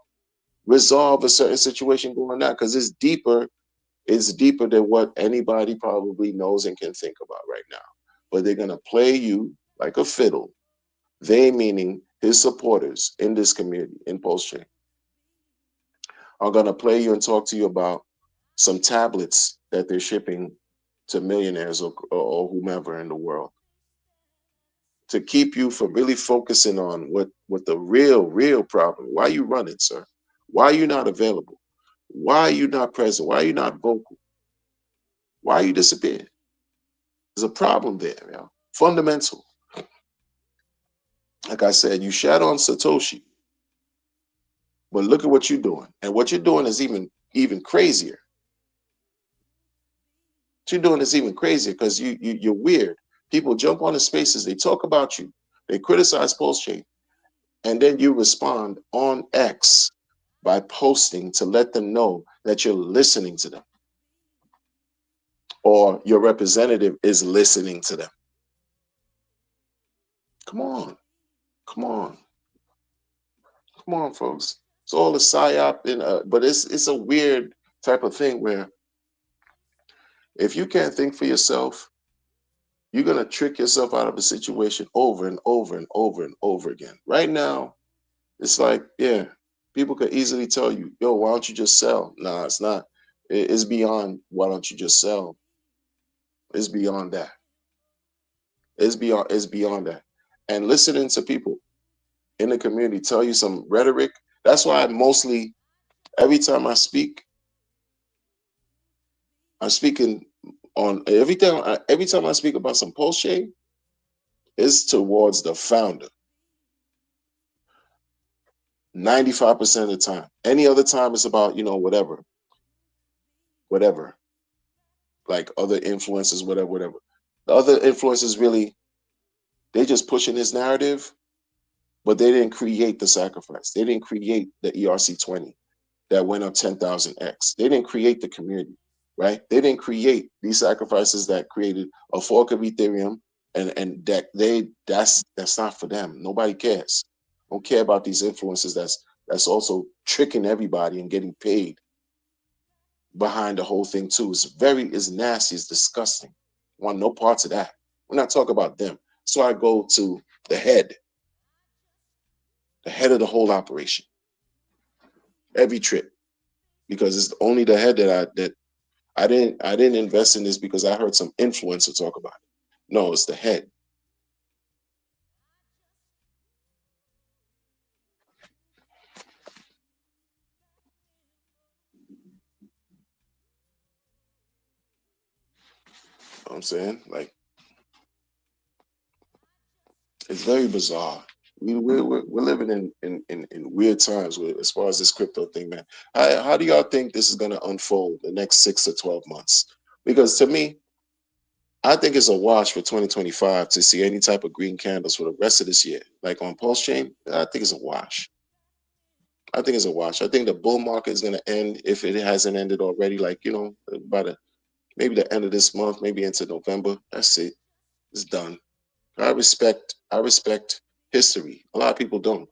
Speaker 1: resolve a certain situation going on, because it's deeper than what anybody probably knows and can think about right now. But they're gonna play you like a fiddle. They, meaning his supporters in this community in Pulse Chain, are gonna play you and talk to you about some tablets that they're shipping to millionaires or whomever in the world, to keep you from really focusing on what the real problem. Why are you running, sir? Why are you not available? Why are you not present? Why are you not vocal? Why are you disappeared? There's a problem there, fundamental. Like I said, you shat on Satoshi, but look at what you're doing. And what you're doing is even crazier. What you're doing is even crazier, because you're weird. People jump on the spaces, they talk about you, they criticize Pulse Chain, and then you respond on X by posting to let them know that you're listening to them, or your representative is listening to them. Come on, come on, come on, folks. It's all a psyop, but it's a weird type of thing where if you can't think for yourself, you're gonna trick yourself out of a situation over and over and over and over again. Right now, it's like, yeah, people could easily tell you, yo, why don't you just sell? Nah, it's not. It's beyond why don't you just sell. It's beyond that. It's beyond that. And listening to people in the community tell you some rhetoric. That's why I mostly, every time I speak, I'm speaking on everything. Every time I speak about some Pulse Chain, is towards the founder. 95% of the time. Any other time, it's about whatever, like other influences, whatever. The other influences really, they just pushing his narrative, but they didn't create the sacrifice. They didn't create the ERC20 that went up 10,000x. They didn't create the community, right? They didn't create these sacrifices that created a fork of Ethereum, and that's not for them. Nobody cares. Don't care about these influences that's also tricking everybody and getting paid behind the whole thing too. It's nasty, it's disgusting. I want no parts of that. We're not talking about them. So I go to the head of the whole operation, every trip, because it's only the head that I didn't invest in this because I heard some influencer talk about it. No, it's the head. You know what I'm saying? Like, it's very bizarre. We're living in weird times as far as this crypto thing, man. How do y'all think this is going to unfold the next 6 to 12 months? Because to me, I think it's a wash for 2025 to see any type of green candles for the rest of this year. Like on Pulse Chain, I think it's a wash. I think it's a wash. I think the bull market is going to end if it hasn't ended already. Like by maybe the end of this month, maybe into November. That's it. It's done. I respect history. A lot of people don't,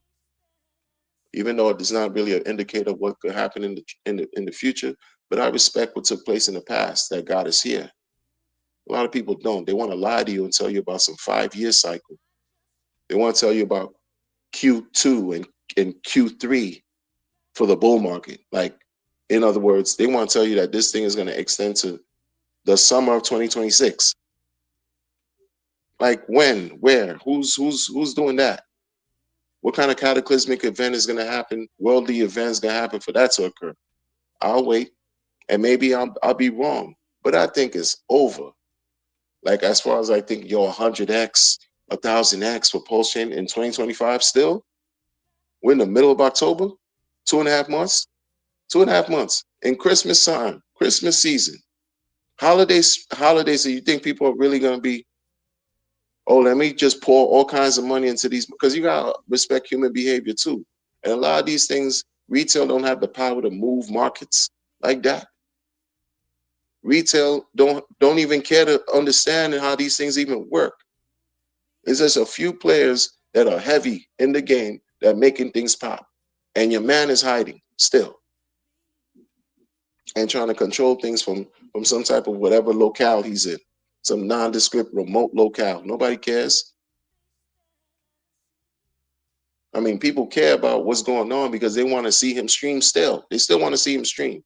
Speaker 1: even though it's not really an indicator of what could happen in the future. But I respect what took place in the past that got us here. A lot of people don't. They want to lie to you and tell you about some 5 year cycle. They want to tell you about Q2 and Q3 for the bull market. Like, in other words, they want to tell you that this thing is going to extend to the summer of 2026. Like when, where, who's doing that? What kind of cataclysmic event is going to happen? Worldly events going to happen for that to occur? I'll wait, and maybe I'll be wrong, but I think it's over. Like as far as I think, 100x, 1,000x for Pulse Chain in 2025. Still, we're in the middle of October, 2.5 months, 2.5 months in Christmas time, Christmas season, holidays. So you think people are really going to be? Oh, let me just pour all kinds of money into these, because you gotta respect human behavior too. And a lot of these things, retail don't have the power to move markets like that. Retail don't even care to understand how these things even work. It's just a few players that are heavy in the game that are making things pop. And your man is hiding still and trying to control things from some type of whatever locale he's in, some nondescript remote locale. Nobody cares. I mean, people care about what's going on because they want to see him stream still. They still want to see him stream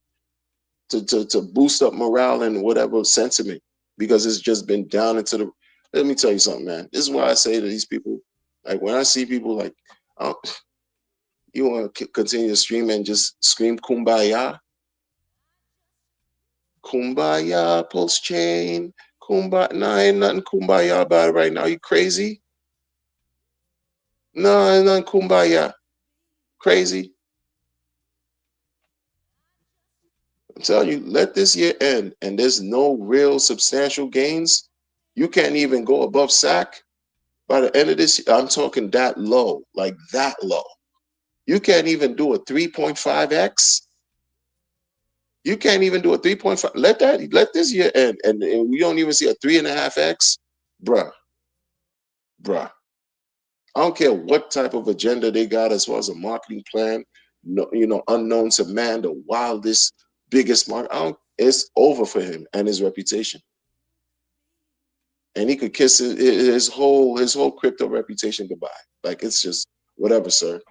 Speaker 1: to boost up morale and whatever sentiment, because it's just been down into the. Let me tell you something, man. This is why I say to these people, like when I see people like, oh, you want to continue to stream and just scream kumbaya, kumbaya, Pulse Chain, kumbaya. Nah, ain't nothing kumbaya about it right now. You crazy? No, ain't nothing kumbaya. Crazy. I'm telling you, let this year end and there's no real substantial gains. You can't even go above SAC by the end of this year. I'm talking that low, like that low. You can't even do a 3.5x. You can't even do a 3.5. Let this year end, and we don't even see a 3.5x, bruh. Bruh. I don't care what type of agenda they got as far as a marketing plan. No, unknown to man, the wildest, biggest market. It's over for him and his reputation. And he could kiss his whole crypto reputation goodbye. Like, it's just whatever, sir.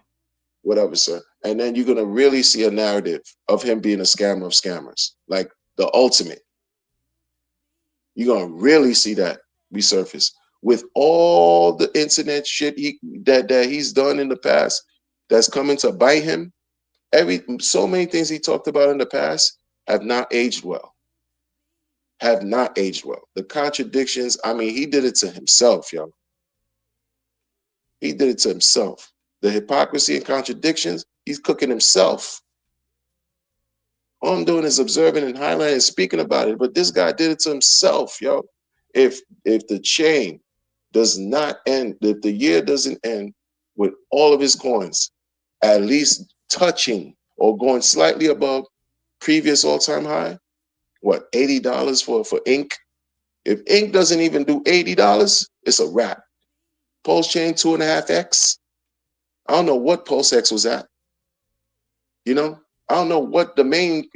Speaker 1: Whatever, sir. And then you're gonna really see a narrative of him being a scammer of scammers, like the ultimate. You're gonna really see that resurface with all the internet shit that he's done in the past that's coming to bite him. So many things he talked about in the past have not aged well. have not aged well. The contradictions, I mean, he did it to himself, yo. He did it to himself. The hypocrisy and contradictions, he's cooking himself. All I'm doing is observing and highlighting and speaking about it. But this guy did it to himself, yo. If the chain does not end, if the year doesn't end with all of his coins at least touching or going slightly above previous all-time high, what, $80 for ink? If ink doesn't even do $80, it's a wrap. Pulse chain 2.5x. I don't know what Pulse X was at. You know, I don't know what the main,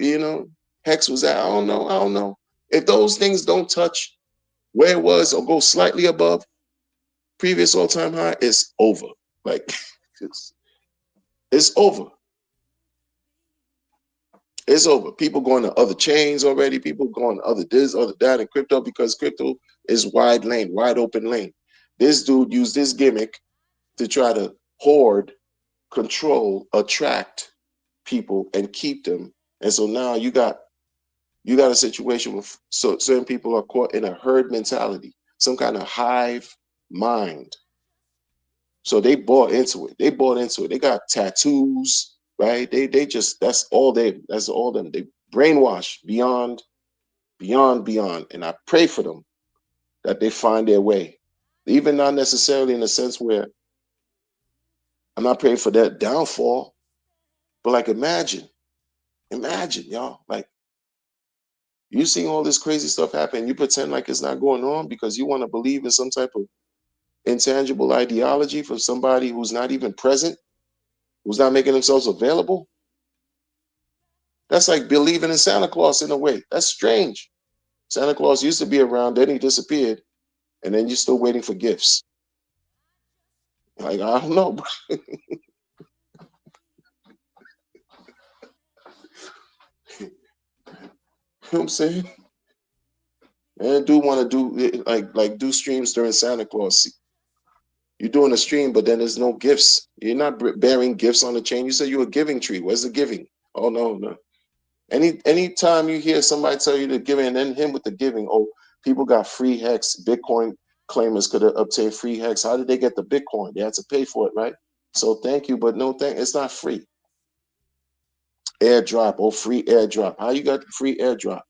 Speaker 1: hex was at. I don't know. I don't know. If those things don't touch where it was or go slightly above previous all-time high, it's over. Like it's over. It's over. People going to other chains already. People going to other this, other that, and crypto, because crypto is wide lane, wide open lane. This dude used this gimmick to try to hoard, control, attract people, and keep them. And so now you got a situation where certain people are caught in a herd mentality, some kind of hive mind. So they bought into it. They bought into it. They got tattoos, right? They just that's all them. They brainwashed beyond. And I pray for them that they find their way. Even not necessarily in a sense where I'm not praying for their downfall, but like imagine, y'all, like you seeing all this crazy stuff happen, you pretend like it's not going on because you want to believe in some type of intangible ideology for somebody who's not even present, who's not making themselves available. That's like believing in Santa Claus in a way. That's strange. Santa Claus used to be around, then he disappeared, and then you're still waiting for gifts. Like, I don't know. You know what I'm saying? And I do want to do like do streams during Santa Claus. You're doing a stream, but then there's no gifts. You're not bearing gifts on the chain. You said you're a giving tree. Where's the giving? Oh no, no. Anytime you hear somebody tell you to give and then him with the giving, oh, people got free hex. Bitcoin claimers could obtain free hex. How did they get the Bitcoin? They had to pay for it, right? So thank you, but no thank. It's not free. Airdrop or free airdrop. How you got free airdrop?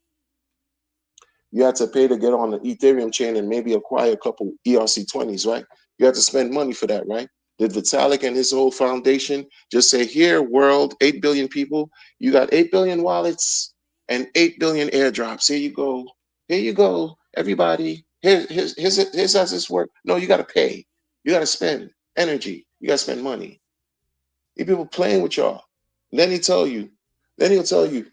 Speaker 1: You had to pay to get on the Ethereum chain and maybe acquire a couple ERC20s, right? You had to spend money for that, right? Did Vitalik and his whole foundation just say, here, world, 8 billion people, you got 8 billion wallets and 8 billion airdrops. Here you go. Here you go, everybody. Here's how this work. No, you got to pay. You got to spend energy. You got to spend money. You people playing with y'all. Then he'll tell you,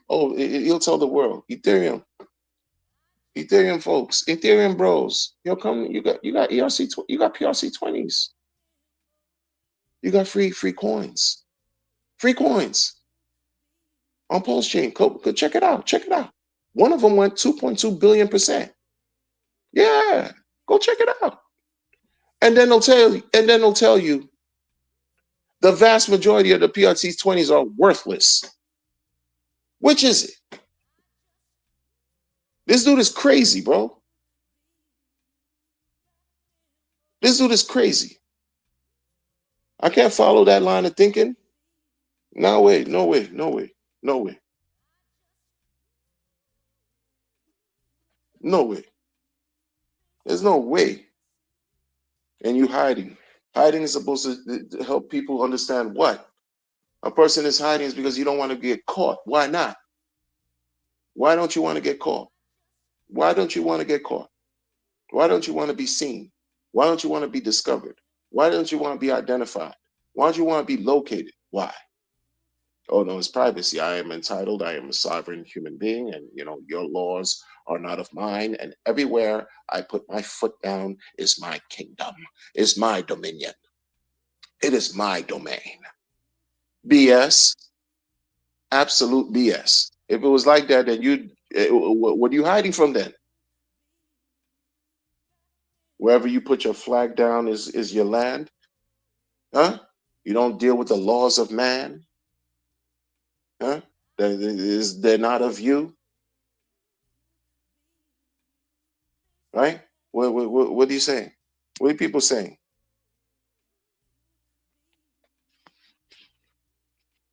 Speaker 1: oh, he'll tell the world, Ethereum folks, Ethereum bros, yo, come, you got ERC, you got PRC20s, you got free coins, on Pulse Chain. Go check it out, One of them went 2.2 billion%. Yeah, go check it out. And then they'll tell you, the vast majority of the PRC20s are worthless. Which is it? This dude is crazy, bro. This dude is crazy. I can't follow that line of thinking. No way. There's no way. And you hiding. Hiding is supposed to help people understand what? A person is hiding is because you don't want to get caught. Why not? Why don't you want to get caught? Why don't you want to get caught? Why don't you want to be seen? Why don't you want to be discovered? Why don't you want to be identified? Why don't you want to be located? Why? Oh no, it's privacy. I am entitled. I am a sovereign human being, and your laws are not of mine. And everywhere I put my foot down is my kingdom, is my dominion. It is my domain. BS, absolute BS. If it was like that, then what are you hiding from then? Wherever you put your flag down is your land, huh? You don't deal with the laws of man, huh? They're not of you. right? What are you saying? What are people saying?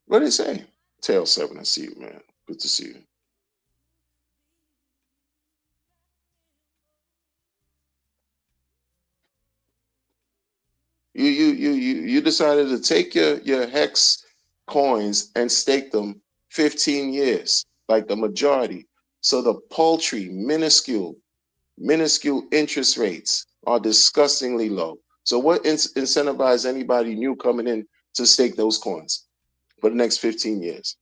Speaker 1: What are they saying? Tail 7, I see you, man. Good to see you. You decided to take your hex coins and stake them 15 years, like the majority. So the paltry, minuscule interest rates are disgustingly low. So what incentivize anybody new coming in to stake those coins for the next 15 years?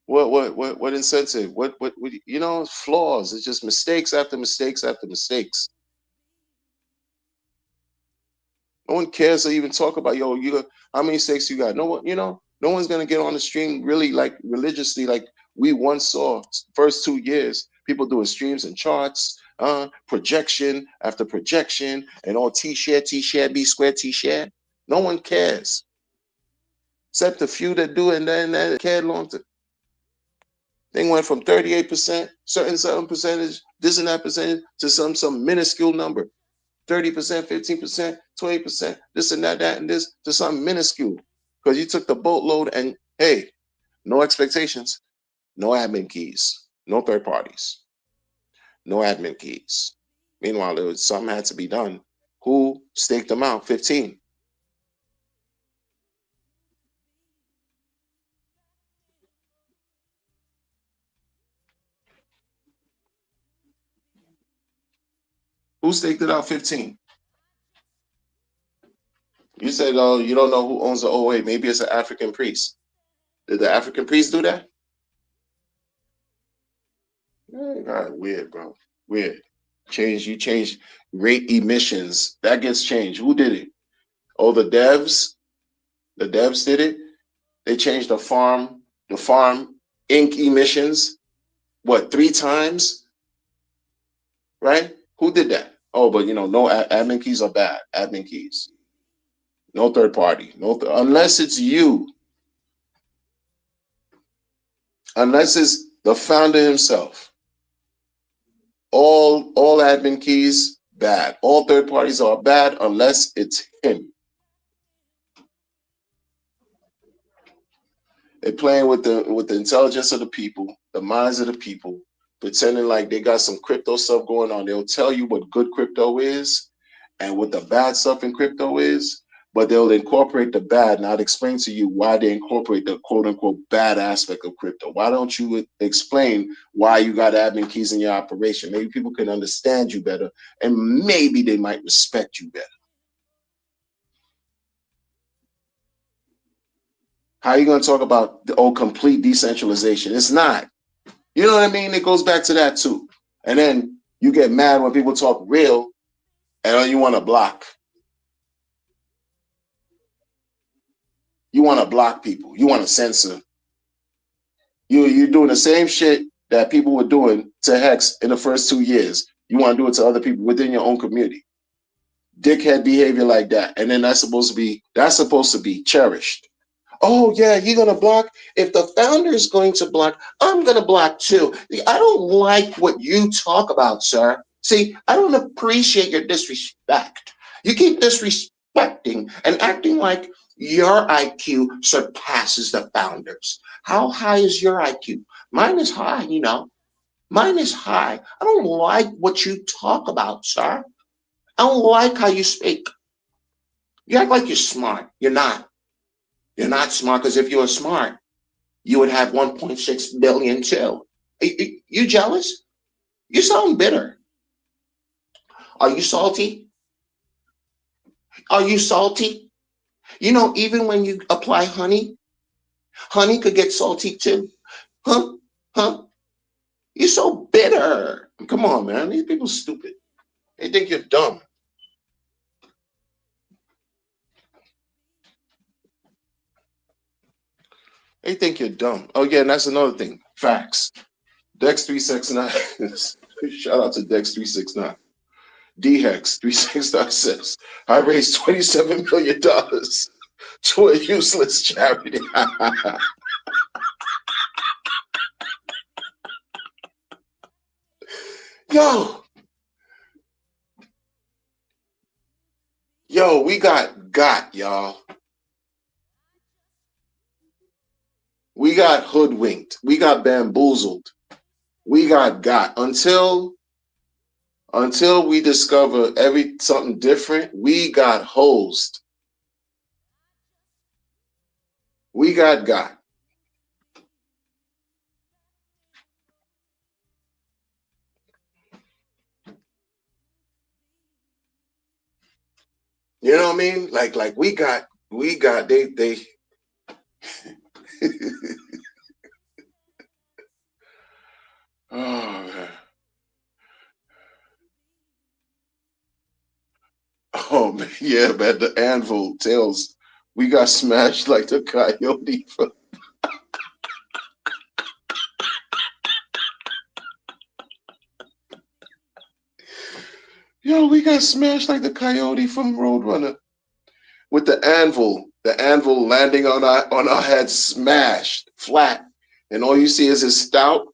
Speaker 1: What incentive? What flaws? It's just mistakes after mistakes after mistakes. No one cares to even talk about, yo, you got how many stakes you got. No one, no one's gonna get on the stream really like religiously like we once saw. First 2 years, people doing streams and charts, projection after projection, and all T share, B squared, T share. No one cares except the few that do, and then that care long. Thing went from 38%, certain percentage, this and that percentage, to some minuscule number. 30%, 15%, 20%, this and that, and this, to something minuscule. Because you took the boatload and hey, no expectations, no admin keys, no third parties, no admin keys. Meanwhile, there was something had to be done. Who staked them out? 15. Who staked it out? 15. You said, oh, you don't know who owns the OA. Maybe it's an African priest. Did the African priest do that? God, weird, bro. Weird. You change rate emissions. That gets changed. Who did it? Oh, the devs. The devs did it. They changed the farm ink emissions. What, 3 times? Right? Who did that? Oh, but no admin keys are bad. Admin keys. No third party. Unless it's you. Unless it's the founder himself. All admin keys bad. All third parties are bad unless it's him. They're playing with the intelligence of the people, the minds of the people, pretending like they got some crypto stuff going on. They'll tell you what good crypto is and what the bad stuff in crypto is, but they'll incorporate the bad. And I'd explain to you why they incorporate the quote unquote bad aspect of crypto. Why don't you explain why you got admin keys in your operation? Maybe people can understand you better and maybe they might respect you better. How are you going to talk about the complete decentralization? It's not. You know what I mean? It goes back to that too. And then you get mad when people talk real and then you want to block. You want to block people. You want to censor. You're doing the same shit that people were doing to Hex in the first 2 years. You want to do it to other people within your own community. Dickhead behavior like that. And then that's supposed to be cherished. Oh yeah, you're gonna block. If the founder is going to block, I'm gonna block too. I don't like what you talk about, sir. See, I don't appreciate your disrespect. You keep disrespecting and acting like your IQ surpasses the founders. How high is your IQ? Mine is high. Mine is high. I don't like what you talk about, sir. I don't like how you speak. You act like you're smart. You're not. You're not smart because if you were smart, you would have 1.6 billion too. You jealous? You sound bitter. Are you salty? Are you salty? Even when you apply honey, honey could get salty too. Huh? Huh? You're so bitter. Come on, man. These people are stupid. They think you're dumb. They think you're dumb. Oh, yeah, and that's another thing. Facts. Dex369. Shout out to Dex369. DHEX 36.6. I raised $27 million to a useless charity. Yo, we got, y'all. We got hoodwinked. We got bamboozled. We got until we discover something different. We got hosed. We got. You know what I mean? Like we got they oh man. Oh man, yeah, man, the anvil tells we got smashed like the coyote from Yo, we got smashed like the coyote from Roadrunner with the anvil landing on our head, smashed flat, and all you see is his snout.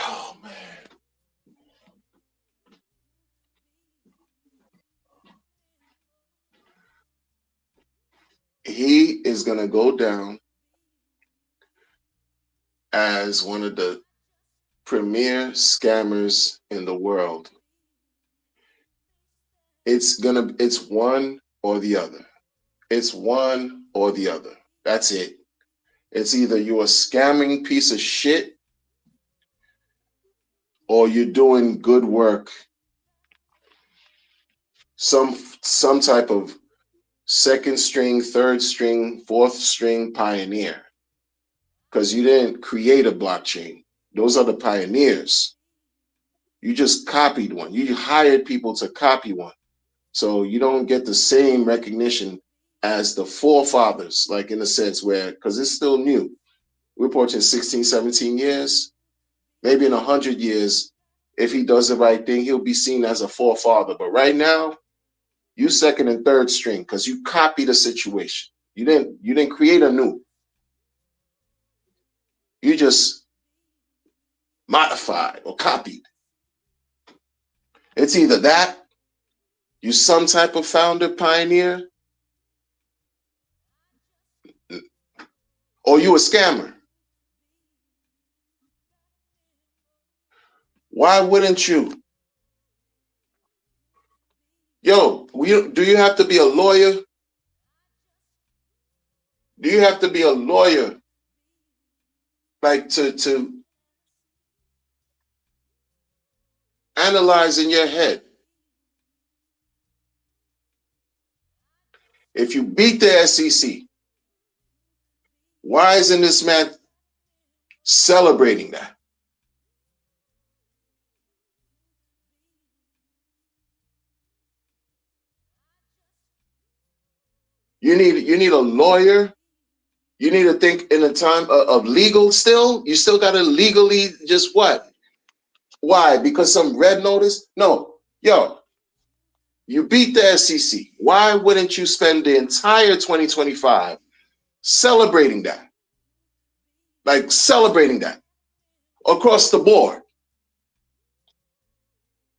Speaker 1: Oh man, he is gonna go down as one of the premier scammers in the world. It's one or the other. It's one or the other. That's it. It's either you're a scamming piece of shit or you're doing good work, some type of second string, third string, fourth string pioneer. Because you didn't create a blockchain. Those are the pioneers. You just copied one. You hired people to copy one. So you don't get the same recognition as the forefathers, like in a sense where, because it's still new. We're approaching 16, 17 years. Maybe in 100 years, if he does the right thing, he'll be seen as a forefather. But right now, you second and third string because you copied a situation. You didn't create a new. You just modified or copied. It's either that, you some type of founder pioneer, or you a scammer. Why wouldn't you? Yo, do you have to be a lawyer? Do you have to be a lawyer like to analyze in your head? If you beat the SEC, why isn't this man celebrating that? You need a lawyer. You need to think in a time of legal still. You still got to legally just what? Why? Because some red notice? No. Yo, you beat the SEC. Why wouldn't you spend the entire 2025 celebrating that? Like celebrating that across the board.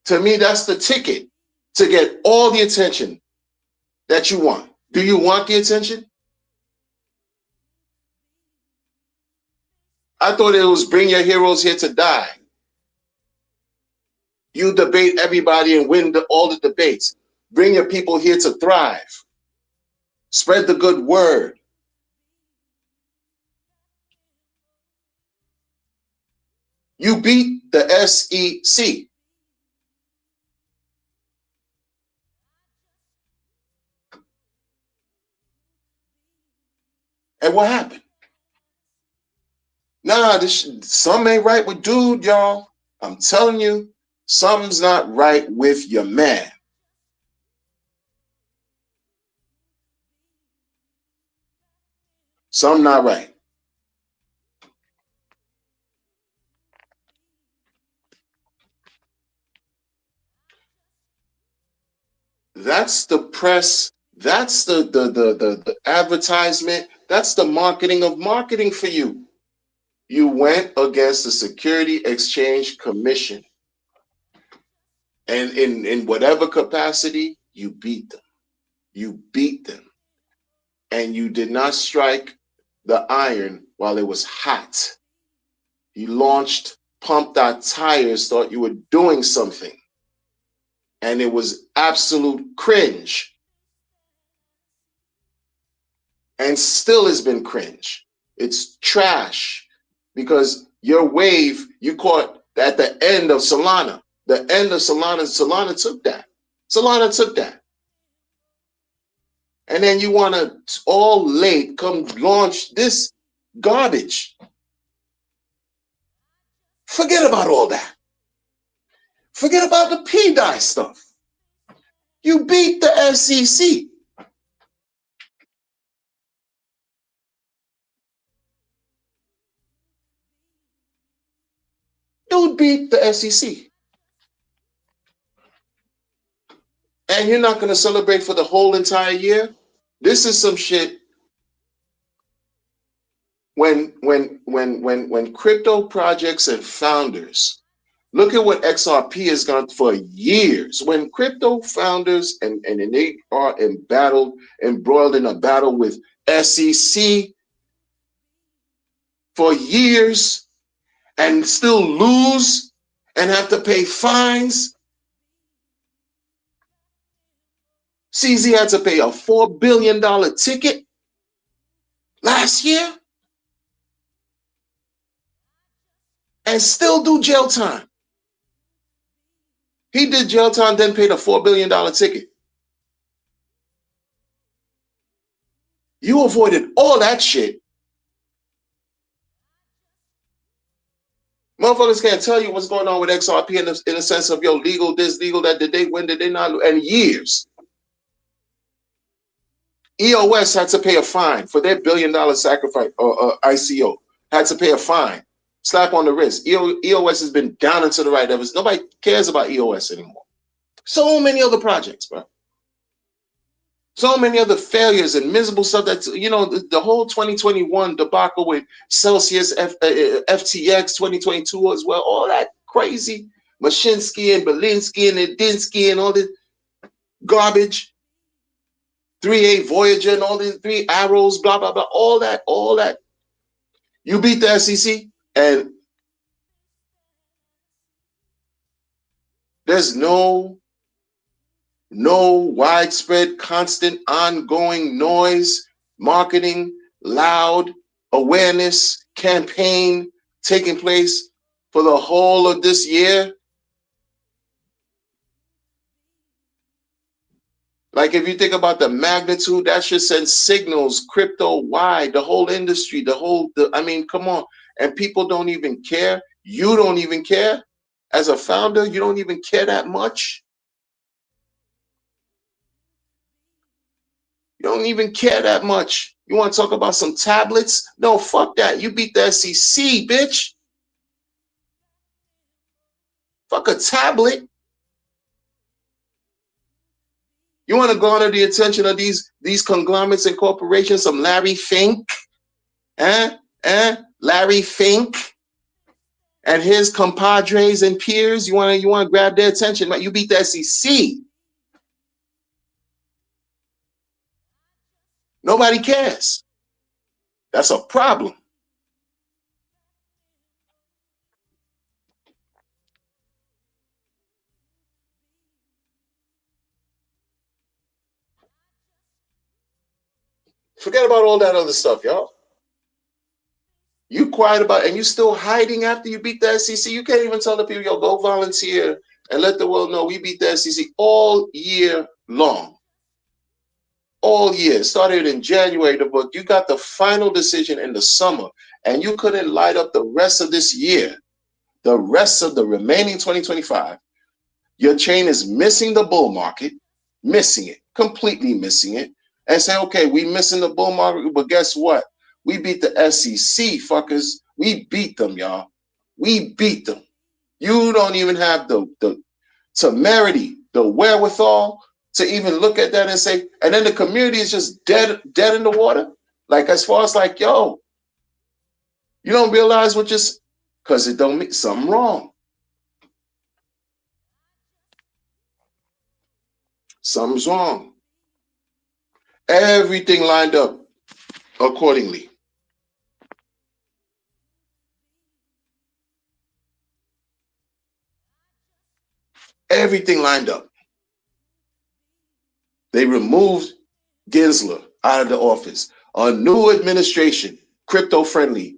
Speaker 1: To me, that's the ticket to get all the attention that you want. Do you want the attention? I thought it was bring your heroes here to die. You debate everybody and win all the debates. Bring your people here to thrive. Spread the good word. You beat the SEC. And what happened? Nah, something ain't right with dude, y'all. I'm telling you, something's not right with your man. Something not right. That's the press That's the advertisement. That's the marketing of marketing for you. You went against the Security Exchange Commission. And in whatever capacity, you beat them. You beat them. And you did not strike the iron while it was hot. You launched, pumped out tires, thought you were doing something. And it was absolute cringe. And still has been cringe. It's trash because your wave you caught at the end of Solana. The end of Solana took that. Solana took that. And then you want to all late come launch this garbage. Forget about all that. Forget about the PDI stuff. You beat the SEC. You beat the SEC. And you're not going to celebrate for the whole entire year? This is some shit. When crypto projects and founders, look at what XRP has gone for years. When crypto founders and they are embroiled in a battle with SEC for years and still lose and have to pay fines. CZ had to pay a $4 billion ticket last year and still do jail time. He did jail time, then paid a $4 billion ticket. You avoided all that shit. Motherfuckers can't tell you what's going on with XRP in the sense of, yo, legal this, legal that, did they win, did they not, and years. EOS had to pay a fine for their $1 billion sacrifice, ICO, had to pay a fine. Slap on the wrist. EOS has been down and to the right. Nobody cares about EOS anymore. So many other projects, bro. So many other failures and miserable stuff that, you know, the whole 2021 debacle with Celsius, FTX 2022 as well, all that crazy Mashinsky and Belinsky and Edinsky and all this garbage, 3A Voyager and all these 3 arrows, blah, blah, blah, all that. You beat the SEC and there's no widespread, constant, ongoing noise, marketing, loud awareness campaign taking place for the whole of this year. Like if you think about the magnitude, that should send signals crypto-wide, the whole industry, I mean, come on. And people don't even care. You don't even care. As a founder, you don't even care that much. You don't even care that much. You want to talk about some tablets? No, fuck that. You beat the SEC, bitch. Fuck a tablet. You want to garner the attention of these conglomerates and corporations, some Larry Fink, Larry Fink and his compadres and peers. You want to grab their attention, right? You beat the SEC. Nobody cares. That's a problem. Forget about all that other stuff, y'all. You quiet about it, and you still hiding after you beat the SEC. You can't even tell the people, yo, go volunteer and let the world know we beat the SEC all year long. All year. Started in January, but you got the final decision in the summer, and you couldn't light up the rest of this year, the rest of the remaining 2025. Your chain is missing the bull market, missing it, completely missing it, and say, okay, we missing the bull market, but guess what? We beat the SEC, fuckers. We beat them, y'all. We beat them. You don't even have the temerity, the wherewithal to even look at that and say, and then the community is just dead in the water. Like as far as like, yo, you don't realize what just because it don't mean something wrong. Something's wrong. Everything lined up accordingly. Everything lined up. They removed Gensler out of the office. A new administration, crypto friendly,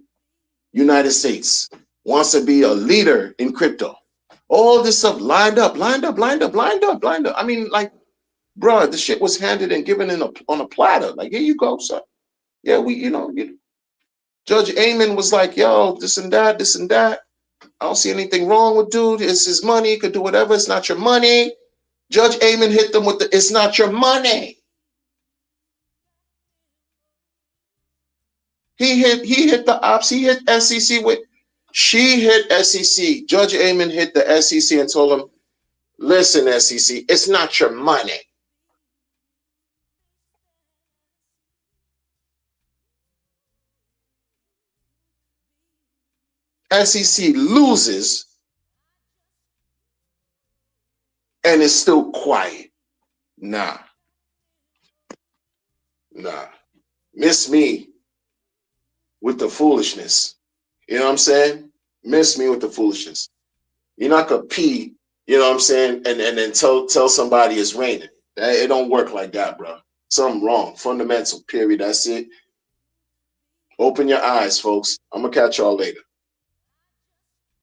Speaker 1: United States, wants to be a leader in crypto. All this stuff lined up. I mean, like, bro, the shit was handed and given on a platter. Like, here you go, sir. Yeah, Judge Amon was like, yo, this and that, this and that. I don't see anything wrong with dude. It's his money. He could do whatever. It's not your money. Judge Amon hit them with the, it's not your money. He hit the ops. He hit SEC with, she hit SEC. Judge Amon hit the SEC and told him, listen, SEC, it's not your money. SEC loses and it's still quiet. Nah. Miss me with the foolishness. You know what I'm saying? Miss me with the foolishness. You're not gonna pee, you know what I'm saying, and then tell somebody it's raining. It don't work like that, bro. Something wrong. Fundamental, period. That's it. Open your eyes, folks. I'm gonna catch y'all later.